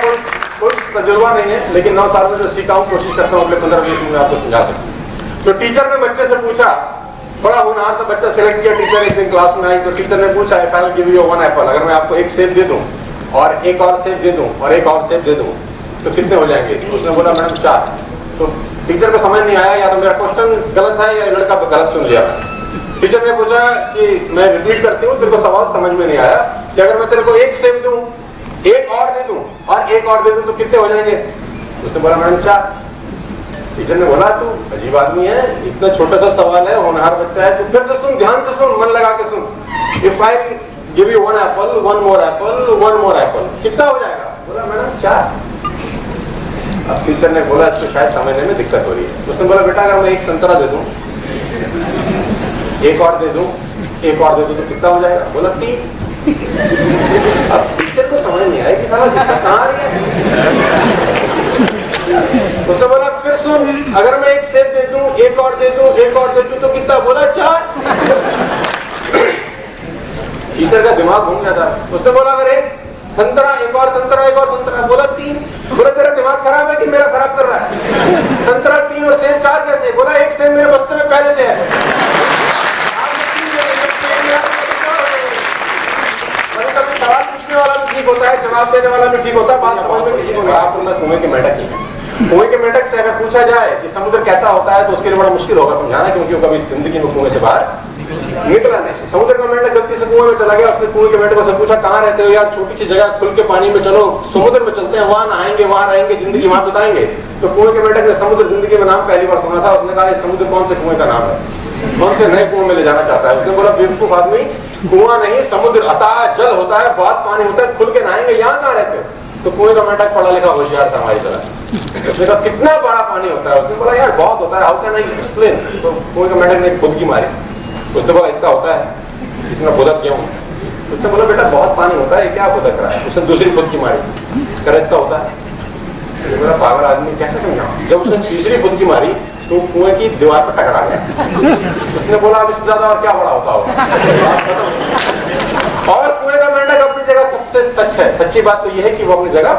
कुछ तजुर्बा नहीं है, लेकिन 9 साल में जो सीखा हूं, कोशिश करता हूं अगले 15-20 मिनट में आपको समझा सकूं। तो टीचर ने बच्चे से पूछा, बड़ा होनहार सा बच्चा सिलेक्ट किया। टीचर एक दिन क्लास में आई तो टीचर ने पूछा, if I will give you 1 Apple, अगर मैं आपको 1 सेब दे दूं और एक और सेब दे दूं और एक और सेब दे दूं तो कितने हो जाएंगे? उसने बोला, मैडम 4। तो टीचर को समझ नहीं आया, या तो मेरा क्वेश्चन गलत है या लड़का गलत चुन लिया। टीचर ने पूछा कि मैं रिपीट करती हूँ, तेरे को सवाल समझ में नहीं आया कि अगर मैं तेरे को 1 सेब दूं, एक और दे दूं और एक और दे दूं तो कितने हो जाएंगे? उसने बोला, मैडम 4। टीचर ने बोला, तू अजीब आदमी है, इतना छोटा सा सवाल है, होनहार बच्चा है, तू फिर से सुन, ध्यान से सुन, मन लगा के सुन। If I give you 1 apple, 1 more apple, 1 more apple, कितना हो जाएगा? बोला, मैडम 4। अब टीचर ने बोला, इसको शायद समझने में दिक्कत हो रही है। उसने बोला, बेटा अगर मैं 1 संतरा दे दूं, एक और दे दूं, एक और दे दूं तो कितना हो जाएगा? बोला 3। अब टीचर को समझ नहीं आया कि साला दिक्कत कहाँ आ रही है। उसने बोला, फिर सुन, अगर मैं 1 सेब दे दूं, एक और दे दूं, एक और दे दूं तो कितना? बोला 4। टीचर का दिमाग घूम गया था। उसने बोला, अगर 1 संतरा, एक और संतरा, एक और संतरा। बोला 3। बोला, तेरा दिमाग खराब है कि मेरा खराब कर रहा है? संतरा 3 और सेब 4 कैसे? बोला, 1 सेब मेरे बस्ते में पहले से है। कभी सवाल पूछने वाला भी ठीक होता है, जवाब देने वाला भी ठीक होता है, बात समझ में किसी को। आपको मैं कुएं के मेंढक ही है। कुएं के मेंढक से अगर पूछा जाए कि समुद्र कैसा होता है तो उसके लिए बड़ा मुश्किल होगा समझाना, क्योंकि वो कभी जिंदगी में कुएं से बाहर निकला नहीं। समुद्र का मेंढक गलती से कुएं में चला गया, उसने कुएं के मेंढक से पूछा, कहाँ रहते हो यार? छोटी सी जगह, खुल के पानी में चलो, समुद्र में चलते हैं, वहां नहाएंगे, वहां रहेंगे, जिंदगी वहां बिताएंगे। तो कुएं के मेंढक ने समुद्र जिंदगी में नाम पहली बार सुना था। उसने कहा, समुद्र कौन से कुएं का नाम है, कौन से नए कुएं में ले जाना चाहता है? उसने बोला, बेवकूफ आदमी, कुआं नहीं, समुद्र अथाह जल होता है, बहुत पानी होता है, खुल के नहाएंगे, यहाँ कहाँ रहते हो? तो कुएं का मेंढक पढ़ा लिखा होशियार था हमारी तरह। उसने कहा, कितना बड़ा पानी होता है? उसने बोला, यार बहुत होता है, हाउ कैन आई एक्सप्लेन? तो कुएं का मेंढक ने खुद की मारी। उसने बोला, इतना होता है, इतना बुदक क्यों? उसने बोला, बेटा बहुत पानी होता है, क्या बुदक रहा है? उसने दूसरी खुद की मारी, कर इतना होता है। मेरा पागल आदमी कैसे समझाऊं? जब उसने तीसरी खुद की मारी तो कुएं की दीवार पर टकरा गया। उसने बोला, अब इससे ज्यादा और क्या बड़ा होता होगा? और कुएं का मेंढक अपनी जगह सबसे सच है। सच्ची बात तो यह है कि वो अपनी जगह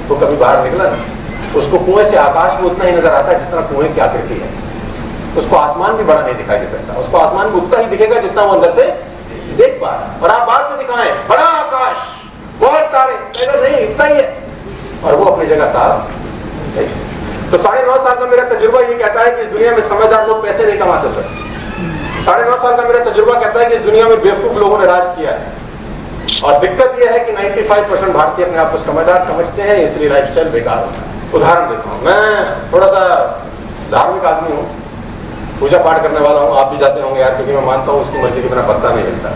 वो कभी बाहर निकला नहीं। उसको कुएं से आकाश में उतना ही नजर आता है जितना कुएं की आकृति है। उसको आसमान भी बड़ा नहीं दिखाई दे सकता, उसको आसमान भी उतना ही दिखेगा जितना वो अंदर से देख पा रहा है। और आप बाहर से दिखाएं बड़ा आकाश, बहुत तारे, नहीं इतना ही है, और वो अपनी जगह साफ। तो 9.5 साल का मेरा तजुर्बा ये कहता है कि इस दुनिया में समझदार लोग पैसे नहीं कमाते सर। 9.5 साल का मेरा तजुर्बा कहता है कि इस दुनिया में बेवकूफ लोगों ने राज किया है। और दिक्कत यह है कि 95% भारतीय अपने आप को समझदार समझते हैं, इसलिए लाइफस्टाइल बेकार होता है। उदाहरण देता हूँ, मैं थोड़ा सा धार्मिक आदमी हूँ, पूजा पाठ करने वाला हूँ, आप भी जाते होंगे यार, क्योंकि मैं मानता हूँ उसकी मर्जी के बिना पत्ता नहीं मिलता।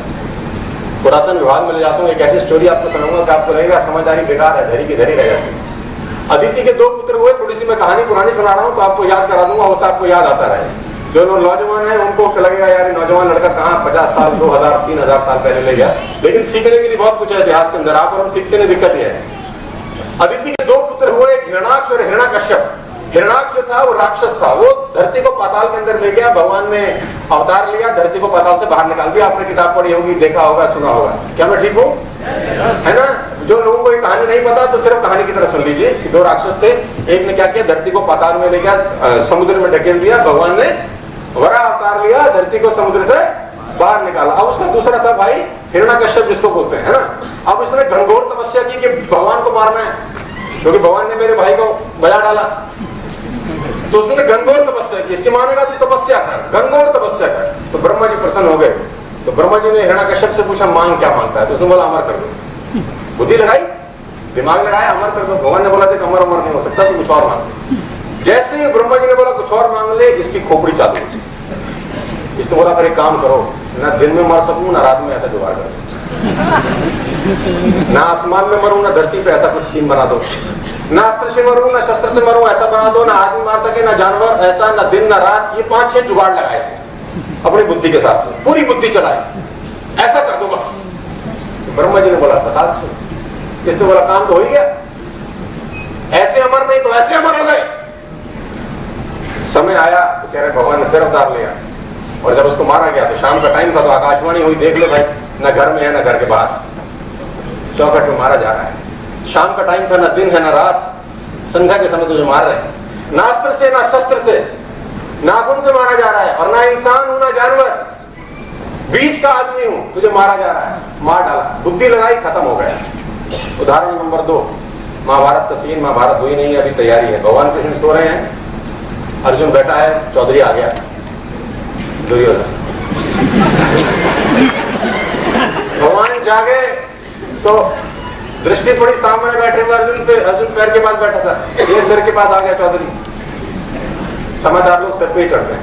पुरातन विभाग में ले जाता हूँ, एक ऐसी स्टोरी आपको सुनाऊंगा कि आपको लगेगा समझदारी बेकार है, धरी की धरी रह जाती है। अदिति के 2 पुत्र हुए, थोड़ी सी मैं कहानी पुरानी सुना रहा हूँ तो आपको याद करा दूंगा, उससे आपको याद आता रहे। जो लोग नौजवान हैं उनको लगेगा यार नौजवान लड़का कहाँ 50 साल 2000 3000 साल पहले ले गया, लेकिन सीखने के लिए बहुत कुछ है इतिहास के अंदर। आप और हम सीखते नहीं, दिक्कत यह है। अदिति के 2 पुत्र हुए, एक हिरणाक्ष और हिरण्यकश्यप। हिरणाक्ष जो था वो राक्षस था, वो धरती को पाताल के अंदर ले गया, भगवान ने अवतार लिया, धरती को पाताल से बाहर निकाल दिया। आपने किताब पढ़ी होगी, देखा होगा, सुना होगा। क्या मैं ठीक हूँ? है ना? जो लोगों को ये कहानी नहीं पता तो सिर्फ कहानी की तरह सुन लीजिए। 2 राक्षस थे, एक ने क्या किया, धरती को पाताल में ले गया, समुद्र में ढकेल दिया, भगवान ने वरा अवतार लिया, धरती को समुद्र से बाहर निकाला। अब उसका दूसरा था भाई हिरण्यकश्यप जिसको बोलते हैं, है ना? अब इसने घनघोर तपस्या की कि भगवान को मारना है, क्योंकि भगवान ने मेरे भाई को बजा डाला। तो उसने घनघोर तपस्या की। इसके मानेगा तो तपस्या कर, घनघोर तपस्या कर। तो ब्रह्मा जी प्रसन्न हो गए। तो ब्रह्मा जी ने हिरण्यकश्यप से पूछा मांग क्या मांगता है? तो उसने बोला अमर कर दो। बुद्धि लगाई, दिमाग लगाया, अमर कर दो। भगवान ने बोला देख अमर अमर नहीं हो सकता, तो कुछ और मांग। जैसे ही ब्रह्मा जी ने बोला कुछ और मांग ले, इसकी खोपड़ी चालू। इसने बोला फिर एक काम करो, ना दिन में मर सकूं ना रात में, ऐसा जुगाड़ करो। ना आसमान में मरूं ना धरती पे, ऐसा कुछ सीन बना दो। ना अस्त्र से मरूं ना शस्त्र से मरूं, ऐसा बना दो। ना आदमी मार सके ना जानवर, ऐसा ना दिन ना रात। ये 5-6 जुगाड़ लगाए अपनी बुद्धि के साथ, पूरी बुद्धि चलाई, ऐसा कर दो बस। ब्रह्मा जी ने बोला तथास्तु। इसने बोला काम तो हो ही गया, ऐसे अमर नहीं तो ऐसे अमर हो गए। समय आया तो कह रहे भगवान ने फिर अवतार लिया, और जब उसको मारा गया तो शाम का टाइम था, तो आकाशवाणी हुई, देख लो भाई, ना घर में है ना घर के बाहर, चौखट में मारा जा रहा है। शाम का टाइम था, ना दिन है ना रात, संध्या के समय तुझे मार रहे हैं। ना अस्त्र से ना शस्त्र से, नाखून से मारा जा रहा है, और ना इंसान हूं ना जानवर, बीच का आदमी हूं, तुझे मारा जा रहा है। मार डाला, बुद्धि लगाई, खत्म हो गया। उदाहरण नंबर 2, महाभारत का सीन। महाभारत हुई नहीं है, अभी तैयारी है। भगवान कृष्ण सो रहे हैं, अर्जुन बैठा है, चौधरी आ गया दुर्योधन। भगवान जागे तो दृष्टि थोड़ी सामने बैठे हुए अर्जुन पे, अर्जुन पैर के पास बैठा था, ये सिर के पास आ गया चौधरी। समझदार लोग सिर पे ही चढ़ते हैं।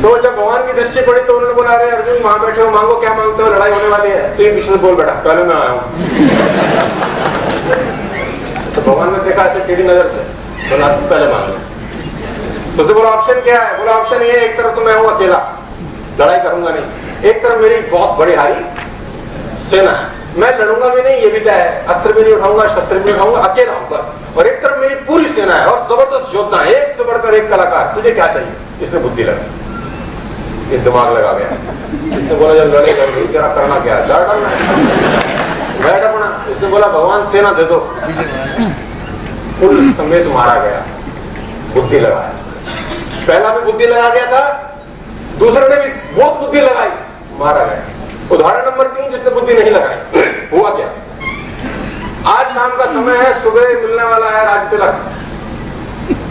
तो जब भगवान की दृष्टि पड़ी तो उन्होंने बोला अरे अर्जुन वहां बैठे हो, मांगो क्या मांगते हो, लड़ाई होने वाली है। तो ये पीछे से बोल बैठा पहले मैं आया हूं। तो भगवान ने देखा ऐसे टेढ़ी नजर से, बोला तू पहले मांग ले। तो उसने बोला ऑप्शन क्या है? बोला ऑप्शन ये, एक तरफ तो मैं हूं अकेला, लड़ाई करूंगा नहीं, एक तरफ मेरी बहुत बड़ी हारी सेना है, मैं लड़ूंगा भी नहीं, ये भी तय है, अस्त्र भी नहीं उठाऊंगा, शस्त्र भी नहीं उठाऊंगा, अकेला हूं बस। और एक तरफ मेरी पूरी सेना है और जबरदस्त योद्धा है, एक से बढ़कर एक कलाकार, तुझे क्या चाहिए? इसने बुद्धि लगा, ये दिमाग लगा गया। इसने बोला जब लड़े कर गई, तेरा करना क्या है? डर डालना है, बैठ अपना। इसने बोला भगवान सेना दे दो। कुल समेत मारा गया, बुद्धि लगाया। पहला भी बुद्धि लगा गया था, दूसरे ने भी बहुत बुद्धि लगाई, मारा गया। उदाहरण नंबर 3, जिसने बुद्धि नहीं लगाई, हुआ क्या? आज शाम का समय है, सुबह मिलने वाला है राज तिलक।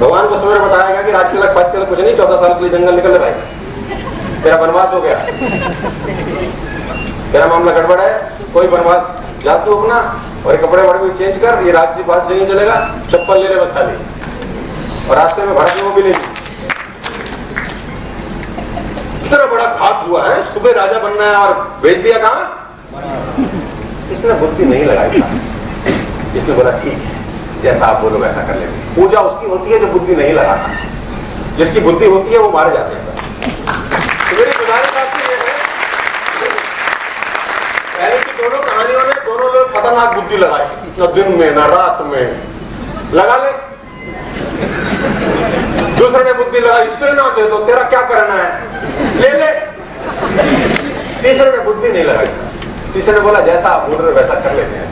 भगवान को सवेरे बताया गया कि राज तिलक पद तिलक कुछ नहीं, 14 साल के लिए जंगल निकल भाई, तेरा वनवास हो गया, तेरा मामला गड़बड़ है, कोई वनवास जा तू अपना, और कपड़े वड़े भी चेंज कर, ये राजसी बात से नहीं चलेगा, चप्पल ले ले बस खाली, और रास्ते में भरत वो भी ले ली। इतना बड़ा घात हुआ है, सुबह राजा बनना है और भेज दिया कहां? इसने बुद्धि नहीं लगाई था। इसने बोला ठीक है, जैसा आप बोलो वैसा कर लेंगे। पूजा उसकी होती है जो बुद्धि नहीं लगाता, जिसकी बुद्धि होती है वो मारे जाते हैं सब। तो मेरी गुजारिश आपसे ये है, पहले की दोनों कहानियों में दोनों लोग खतरनाक बुद्धि लगाई, न दिन में न रात में, लगा ले। दूसरे ने बुद्धि लगाई, इससे ना दे दो, तेरा क्या करना है, ले ले। तीसरे ने बुद्धि नहीं लगाई, तीसरे ने बोला जैसा आप बोल रहे वैसा कर लेते हैं।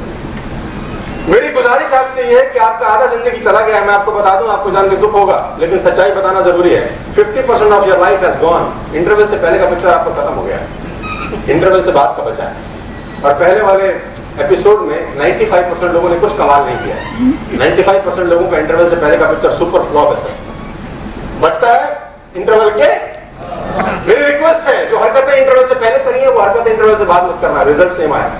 मेरी गुजारिश आपसे ये है कि आपका आधा जिंदगी चला गया है, मैं आपको बता दूं, आपको जान के दुख होगा, लेकिन सच्चाई बताना जरूरी है। 50% of your life has gone. Interval से पहले का पिक्चर आपको खत्म हो गया, इंटरवल से बाद का बचा है। और पहले वाले एपिसोड में 95% लोगों ने कुछ कमाल नहीं किया। 95% लोगों का इंटरवल से पहले का पिक्चर सुपर फ्लॉप है सर। बचता है इंटरवल के। मेरी रिक्वेस्ट है, जो हरकतें इंटरवल से पहले करी है वो हरकतें इंटरवल से बाद मत करना, रिजल्ट सेम आया।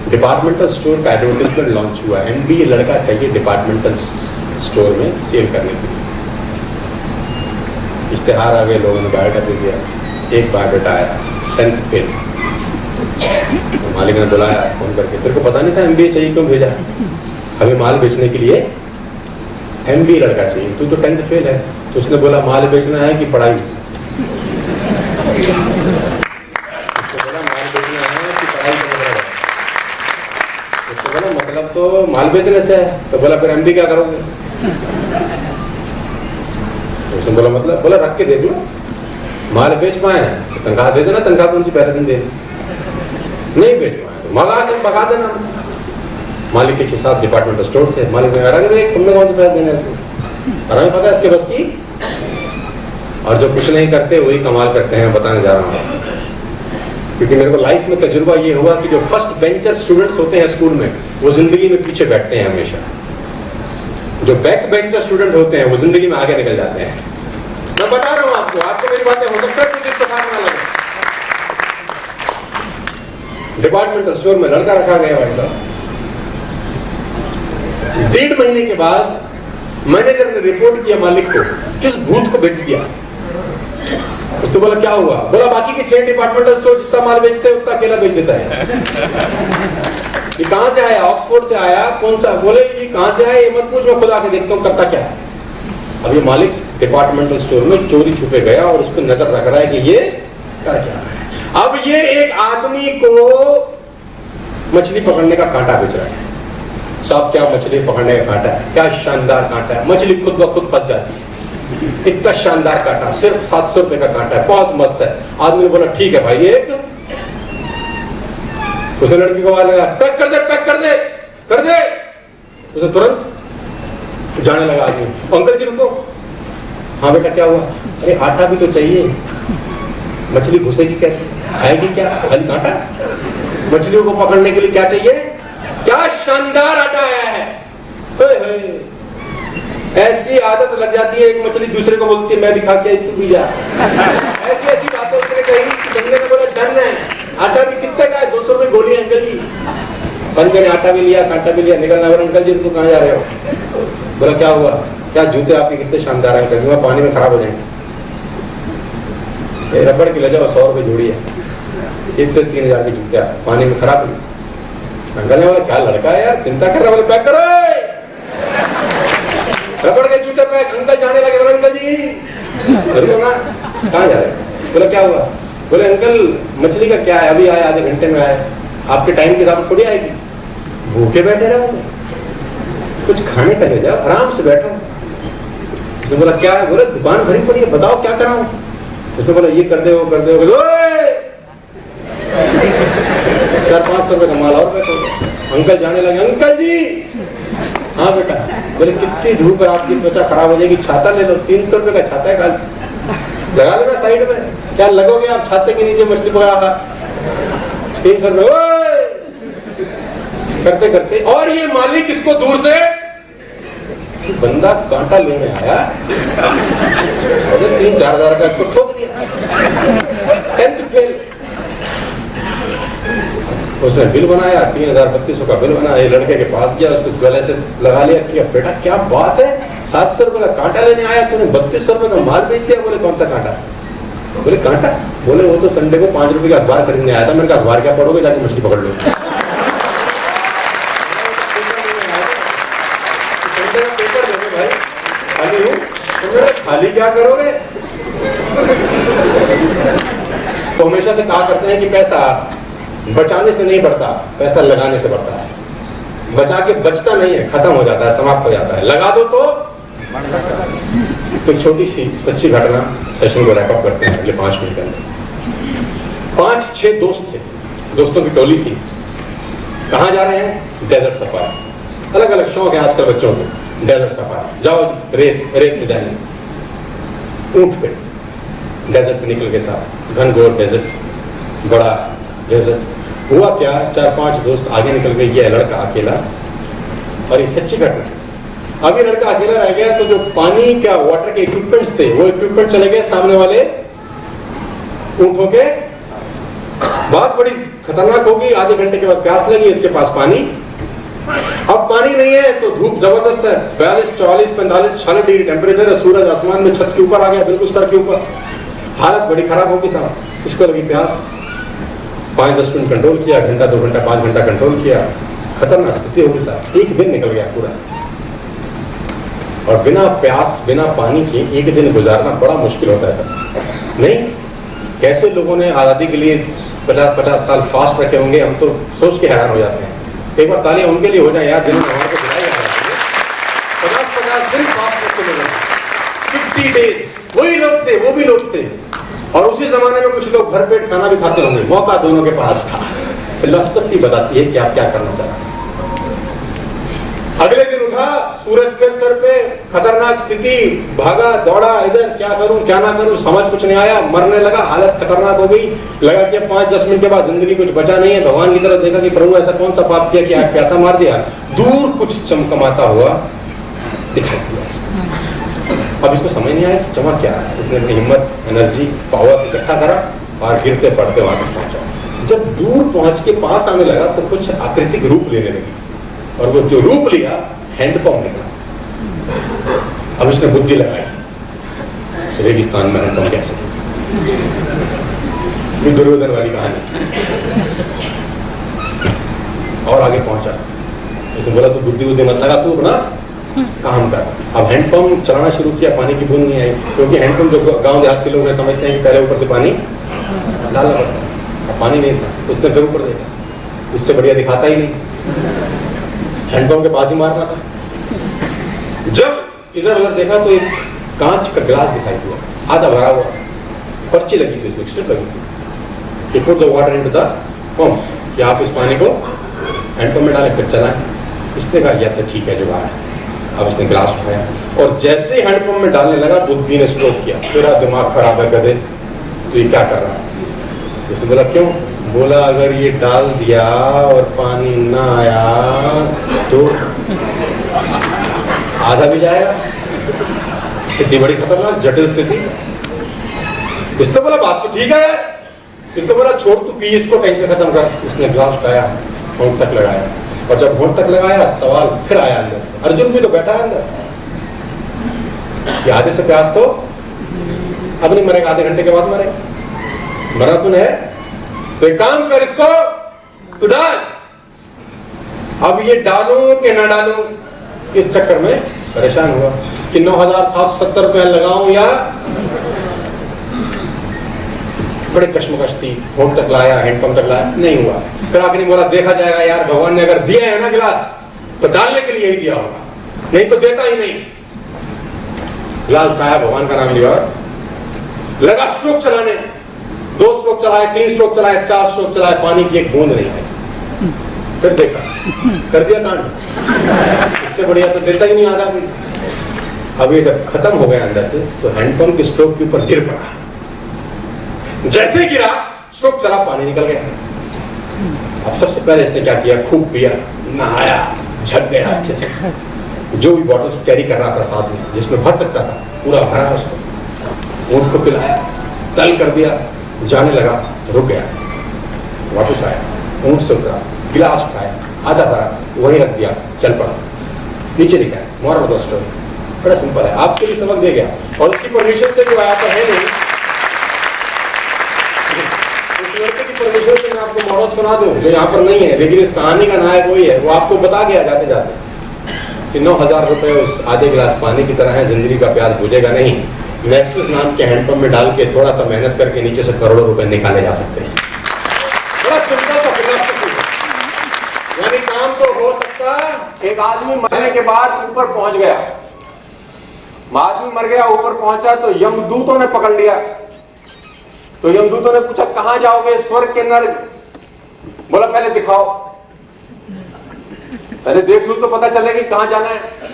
डिपार्टमेंटल स्टोर का एडवर्टाइजमेंट लॉन्च हुआ, MBA लड़का चाहिए डिपार्टमेंटल स्टोर में सेल करने के लिए। इश्तेहार आ गए, लोगों ने बायोडाटा दे दिया। एक बायोडाटा आया, 10th फेल। तो मालिक ने बुलाया फोन करके, तेरे को पता नहीं था MBA चाहिए, क्यों भेजा? हमें माल बेचने के लिए MBA लड़का चाहिए, तू तो 10th फेल है। तो उसने बोला माल बेचना है कि पढ़ाई? उसने बोला माल बेचना है कि पढ़ाई का मतलब है? उसने बोला मतलब तो माल बेचने से है। तो बोला फिर MBA क्या करोगे? तो उसने बोला मतलब, बोला रख के देख लो, माल बेच पाए तो तनख्वाह दे देना, तनख्वाह कौन सी पहले दिन दे, नहीं बेच पाए तो मंगा के भगा देना। मालिक के 6-7 डिपार्टमेंटल स्टोर थे, मालिक ने कहा देख तुमने कौन से पैसे देने इसको, और हमें पता है इसके बस की। और जो कुछ नहीं करते वही कमाल करते हैं, बताने जा रहा हूँ। क्योंकि मेरे को लाइफ में तजुर्बा ये हुआ कि जो फर्स्ट बेंचर स्टूडेंट्स होते हैं स्कूल में, वो जिंदगी में पीछे बैठते हैं हमेशा। जो बैक बेंचर स्टूडेंट होते हैं वो जिंदगी में आगे निकल जाते हैं। मैं बता रहा हूँ आपको मेरी बातें हो सकता है कुछ इत्तेफाक ना लगे। डिपार्टमेंटल स्टोर में लड़का रखा गया भाई साहब। 1.5 महीने के बाद मैनेजर ने रिपोर्ट किया मालिक को, किस भूत को बेच दिया। तो बोला क्या हुआ? बोला बाकी के 6 डिपार्टमेंटल स्टोर जितना माल बेचते हैं उतना अकेला बेच देता है। ये कहां से आया? ऑक्सफोर्ड से आया। कौन सा? बोले ये कहां से आया ये मत पूछ, मैं खुद आके देखता हूँ करता क्या है। अब ये मालिक डिपार्टमेंटल स्टोर में चोरी छुपे गया और उस पर नजर रख रहा है कि ये कर क्या रहा है। अब ये एक आदमी को मछली पकड़ने का कांटा बेच रहा है। साहब क्या मछली पकड़ने का कांटा है, क्या शानदार कांटा है, मछली खुद ब खुद फंस जाती है। इतना शानदार कांटा, सिर्फ 700 रुपए का कांटा है, बहुत मस्त है। आदमी ने बोला ठीक है भाई एक। उसने लड़की को आवाज लगा पैक कर दे, पैक कर दे, कर दे। उसने तुरंत जाने लगा आदमी। अंकल जी रुको। हाँ बेटा क्या हुआ? अरे आटा भी तो चाहिए, मछली घुसेगी कैसे, खाएगी क्या, खाली कांटा। मछलियों को पकड़ने के लिए क्या चाहिए? क्या शानदार आटा आया है। ऐसी आदत लग जाती है, एक मछली दूसरे को बोलती है मैं भी खा के आई तू भी जा। ऐसी ऐसी बातें उसने कही कि बंदे ने बोला डन है। आटा भी कितने का है? 200 रुपए गोली अंकल जी। बंदे ने आटा भी लिया, कांटा भी लिया, निकलना। बोला अंकल जी तुम कहाँ जा रहे हो? बोला क्या हुआ? क्या जूते आपके कितने शानदार है अंकल जी, पानी में खराब हो जाएंगे। रबड़ की ले जाओ, 100 रुपए जोड़ी है, इतने 3000 के जूते पानी में खराब नहीं। अंकल ने बोला क्या लड़का है यार, चिंता कर रहा। बोले पैक करो रबड़ के जूते पैक। अंकल जाने लगे। बोले अंकल जी रुको ना, कहाँ जा रहे? बोला क्या हुआ? बोले अंकल मछली का क्या है, अभी आया, आधे घंटे में आया, आपके टाइम के हिसाब थोड़ी आएगी। भूखे बैठे रहोगे, कुछ खाने का ले जाओ, आराम से बैठो। उसने बोला क्या है? बोले दुकान भरी पड़ी है, बताओ क्या कराऊं। उसने बोला ये कर दे वो कर दे। 400-500 रुपए का माल और बैठो। अंकल जाने लगे। अंकल जी हाँ बेटा। बोले कितनी धूप है, आपकी त्वचा खराब हो जाएगी, छाता ले लो, 300 रुपए का छाता है, काल लगा लेना साइड में। क्या लगोगे आप छाते के नीचे मछली पकड़ा खा, 300 रुपए करते करते। और ये मालिक इसको दूर से, बंदा कांटा लेने आया और 3-4 हजार का इसको ठोक दिया। 10th fail. उसने बिल बनाया, 3000-3200 का बिल बना। ये लड़के के पास गया, उसको गले से लगा लिया कि बेटा क्या बात है, 700 रुपए का कांटा लेने आया तूने, 3200 रुपए का माल बेच दिया। बोले कौन सा कांटा? बोले कांटा। बोले वो तो संडे को 5 रुपए का अखबार खरीदने आया था। मैंने कहा अखबार क्या पढ़ोगे, जाके मछली पकड़ लो। संडे का पेपर देखो भाई, खाली हूँ तो मेरा खाली क्या करोगे। तो हमेशा से कहा करते हैं कि पैसा बचाने से नहीं बढ़ता, पैसा लगाने से बढ़ता है। बचा के बचता नहीं है, खत्म हो जाता है, समाप्त हो जाता है। लगा दो तो एक छोटी सी सच्ची घटना सेशन को रैप अप करते हैं अगले 5 मिनट के अंदर। 5-6 दोस्त थे, दोस्तों की टोली थी। कहाँ जा रहे हैं? Desert safari. अलग अलग शौक है आजकल बच्चों को। डेजर्ट सफारी, जाओ रेत में जाएंगे, ऊंट पे डेजर्ट पे निकल के साथ, घनघोर डेजर्ट, बड़ा डेजर्ट। हुआ क्या, 4-5 दोस्त आगे निकल गए, ये लड़का अकेला। और ये सच्ची घटना है। अब ये लड़का अकेला रह गया तो जो पानी का वाटर के इक्विपमेंट्स थे वो इक्विपमेंट चले गए सामने वाले ऊंटों के। बात बड़ी खतरनाक होगी। आधे घंटे के बाद प्यास लगी, इसके पास पानी। अब पानी नहीं है तो धूप जबरदस्त है, 42, 44, 45, 46 डिग्री टेम्परेचर है। सूरज आसमान में छत के ऊपर आ गया, बिल्कुल सर के ऊपर। हालत बड़ी खराब होगी साहब। इसको लगी प्यास। 5-10 मिनट कंट्रोल किया, घंटा 2 घंटा 5 घंटा कंट्रोल किया। खतरनाक स्थिति होगी साहब। एक दिन निकल गया पूरा। और बिना प्यास बिना पानी के एक दिन गुजारना बड़ा मुश्किल होता है सर, नहीं? कैसे लोगों ने आज़ादी के लिए 50-50 साल फास्ट रखे होंगे, हम तो सोच के हैरान हो जाते हैं। एक बार तालियां उनके लिए हो जाए यार, जिन्होंने हमारे को दिलाई है 50-50 दिन फास्ट रखे लोगों ने, 50 डेज, वही लोग थे, वो भी लोग थे। और उसी जमाने में कुछ लोग भरपेट खाना भी खाते होंगे, मौका दोनों के पास था। फिलॉसफी बताती है कि आप क्या करना चाहते हैं। अगले दिन उठा, सूरज फिर सर पे, खतरनाक स्थिति, भागा दौड़ा, इधर क्या करूं क्या ना करूं, समझ कुछ नहीं आया, मरने लगा, हालत खतरनाक हो गई। लगा कि 5-10 मिनट के बाद जिंदगी कुछ बचा नहीं है। भगवान की तरफ देखा कि प्रभु ऐसा कौन सा पाप किया कि आग प्यासा मार दिया। दूर कुछ चमकमाता हुआ दिखाई दिया इसको। अब इसको समझ नहीं आया कि चमक क्या है। इसने अपनी हिम्मत, एनर्जी, पावर इकट्ठा करा और गिरते पड़ते वहां तक पहुंचा। जब दूर पहुंच के पास आने लगा तो कुछ आकृतिक रूप लेने लगी, और वो जो रूप लिया हैंडपंप निकला। अब इसने बुद्धि लगाई, रेगिस्तान में हैंडपंप कैसे, फिर दुर्योधन वाली कहानी। और आगे पहुंचा, इसने बोला तू बुद्धि मत लगा, तू अपना काम कर। अब हैंडपंप चलाना शुरू किया, पानी की बूंद नहीं आई, क्योंकि हैंडपंप जो गांव देहात के लोग हैं समझते हैं कि पहले ऊपर से पानी डालना पड़ता है। अब पानी नहीं था, उसने फिर ऊपर देखा, इससे बढ़िया दिखाता ही नहीं, हैंडपंप के पास ही मारना था। जब इधर उधर देखा तो एक कांच का गिलास दिखाई दिया, आधा भरा हुआ, पर्ची लगी थी, इसमें स्ट्रिप लगी थी कि put the water into the pump, कि आप इस पानी को हैंडपंप में डालें फिर चलाएं। इसने कहा यह तो ठीक है जुगाड़ है। अब इसने गिलास उठाया और जैसे ही हैंडपंप में डालने लगा बुद्धि ने स्ट्रोक किया, तेरा दिमाग खराब है गधे, तो ये क्या कर रहा है? उसने बोला क्यों? बोला अगर ये डाल दिया और पानी ना आया तो आधा भी जाएगा। स्थिति बड़ी खतरनाक, जटिल स्थिति। इसने बोला बात तो ठीक है यार। इसने बोला छोड़ तू पी इसको, टेंशन खत्म कर। इसने ग्लास उठाया, होंठ तक लगाया, और जब होंठ तक लगाया सवाल फिर आया अंदर से, अर्जुन भी तो बैठा है अंदर, ये आधे से प्यास तो अब नहीं मरेगा, आधे घंटे के बाद मरेगा। मरा तूने है तो एक काम कर, इसको तू डाल। अब ये डालूं कि ना डालूं, इस चक्कर में परेशान हुआ कि 9,770 रुपया लगाऊं या, बड़ी कश्मकश थी। होंठ तक लाया, हैंडपंप तक लाया, नहीं हुआ। फिर आखिरी बोला देखा जाएगा यार, भगवान ने अगर दिया है ना गिलास तो डालने के लिए ही दिया होगा, नहीं तो देता ही नहीं। गिलास उठाया, भगवान का नाम लिया, लगा स्ट्रोक चलाने। 2 स्ट्रोक चलाए, 3 स्ट्रोक चलाए, 4 स्ट्रोक चलाए, पानी की एक बूंद नहीं आई। फिर देखा, कर दिया कांड, इससे बढ़िया तो देता ही नहीं आधा भी। अब ये जब खत्म हो गया अंदर से तो हैंडपंप के स्ट्रोक के ऊपर गिर पड़ा। जैसे गिरा स्ट्रोक चला, पानी निकल गया। अब सबसे पहले इसने क्या किया, खूब पिया, नहाया, झट गया अच्छे से। जो भी बॉटल्स कैरी कर रहा था साथ में, जिसमें भर सकता था पूरा भरा उसको, ऊँट को पिलाया, तल कर दिया, जाने लगा, रुक गया, वापस आया, ऊँट से उतरा, गिलास उठाया, आधा भरा, वहीं रख दिया, चल पड़ा, नीचे दिखाया। मोरल ऑफ द स्टोरी बड़ा सिंपल है, आपके लिए सबक दे गया। और उसकी परमिशन से जो आया तो है नहीं, उस लड़के की परमिशन से मैं आपको मोरल सुना दूं जो यहाँ पर नहीं है, लेकिन इस कहानी का नायक वही है। वो आपको बता गया जाते जाते कि 9,000 रुपए उस आधे गिलास पानी की तरह है, जिंदगी का प्यास बुझेगा नहीं। नेक्सस नाम के हैंडपंप में डाल के थोड़ा सा मेहनत करके नीचे से करोड़ों रुपए निकाले जा सकते हैं। बड़ा सिंपल सा फिलॉसफी, यानी काम तो हो सकता है। एक आदमी मरने के बाद ऊपर पहुंच गया, आदमी मर गया, ऊपर पहुंचा तो यमदूतों ने पकड़ लिया। तो यमदूतों ने पूछा कहां जाओगे, स्वर्ग के नर्क? बोला पहले दिखाओ, पहले देख लूं तो पता चलेगा कहां जाना है।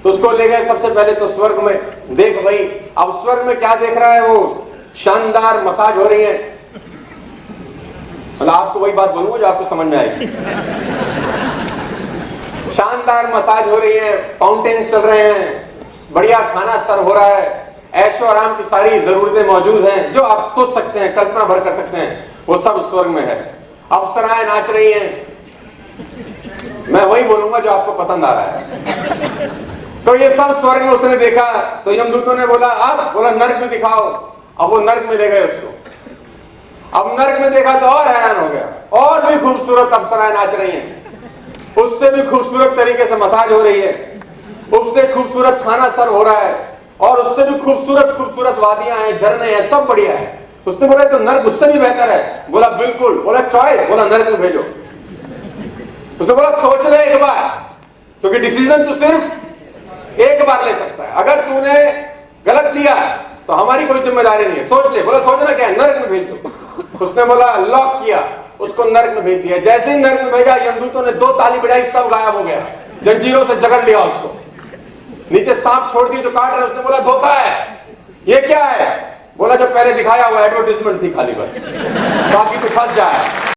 तो उसको ले गए सबसे पहले तो स्वर्ग में। देख भाई, अब स्वर्ग में क्या देख रहा है वो, शानदार मसाज हो रही है। मतलब आपको वही बात बोलूंगा जो आपको समझ में आएगी। शानदार मसाज हो रही है, फाउंटेन चल रहे हैं, बढ़िया खाना सर्व हो रहा है, ऐशो आराम की सारी जरूरतें मौजूद हैं, जो आप सोच सकते हैं, कल्पना भर कर सकते हैं, वो सब स्वर्ग में है। अप्सराएं नाच रही हैं, मैं वही बोलूंगा जो आपको पसंद आ रहा है। तो ये सब स्वर्ग में उसने देखा। तो यमदूतों ने बोला अब, बोला नर्क में दिखाओ। अब वो नर्क में ले गए उसको। अब नर्क में देखा तो और हैरान हो गया, और भी खूबसूरत अप्सराएं नाच रही हैं, उससे भी खूबसूरत तरीके से मसाज हो रही है। उससे खूबसूरत खाना सर्व हो रहा है और उससे भी खूबसूरत खूबसूरत वादियां हैं, झरने हैं, सब बढ़िया है। उसने बोला तो नर्क उससे भी बेहतर है। बोला बिल्कुल। बोला चॉइस। बोला नर्क में भेजो। उसने बोला सोच ले एक बार, क्योंकि डिसीजन तो सिर्फ एक बार ले सकता है। अगर तूने गलत लिया तो हमारी कोई जिम्मेदारी नहीं है, सोच ले। बोला सोचना क्या है? नर्क में भेज दो। उसने बोला लॉक किया, उसको नर्क में भेज दिया। जैसे ही नर्क में भेजा, यमदूतों ने 2 ताली बजाई, सब गायब हो गया, जंजीरों से जकड़ लिया उसको। नीचे सांप छोड़ दिए जो काट रहे। उसने बोला धोखा है, ये क्या है? बोला जो पहले दिखाया वो एडवर्टाइजमेंट थी खाली, बस बाकी तो फंस जाए।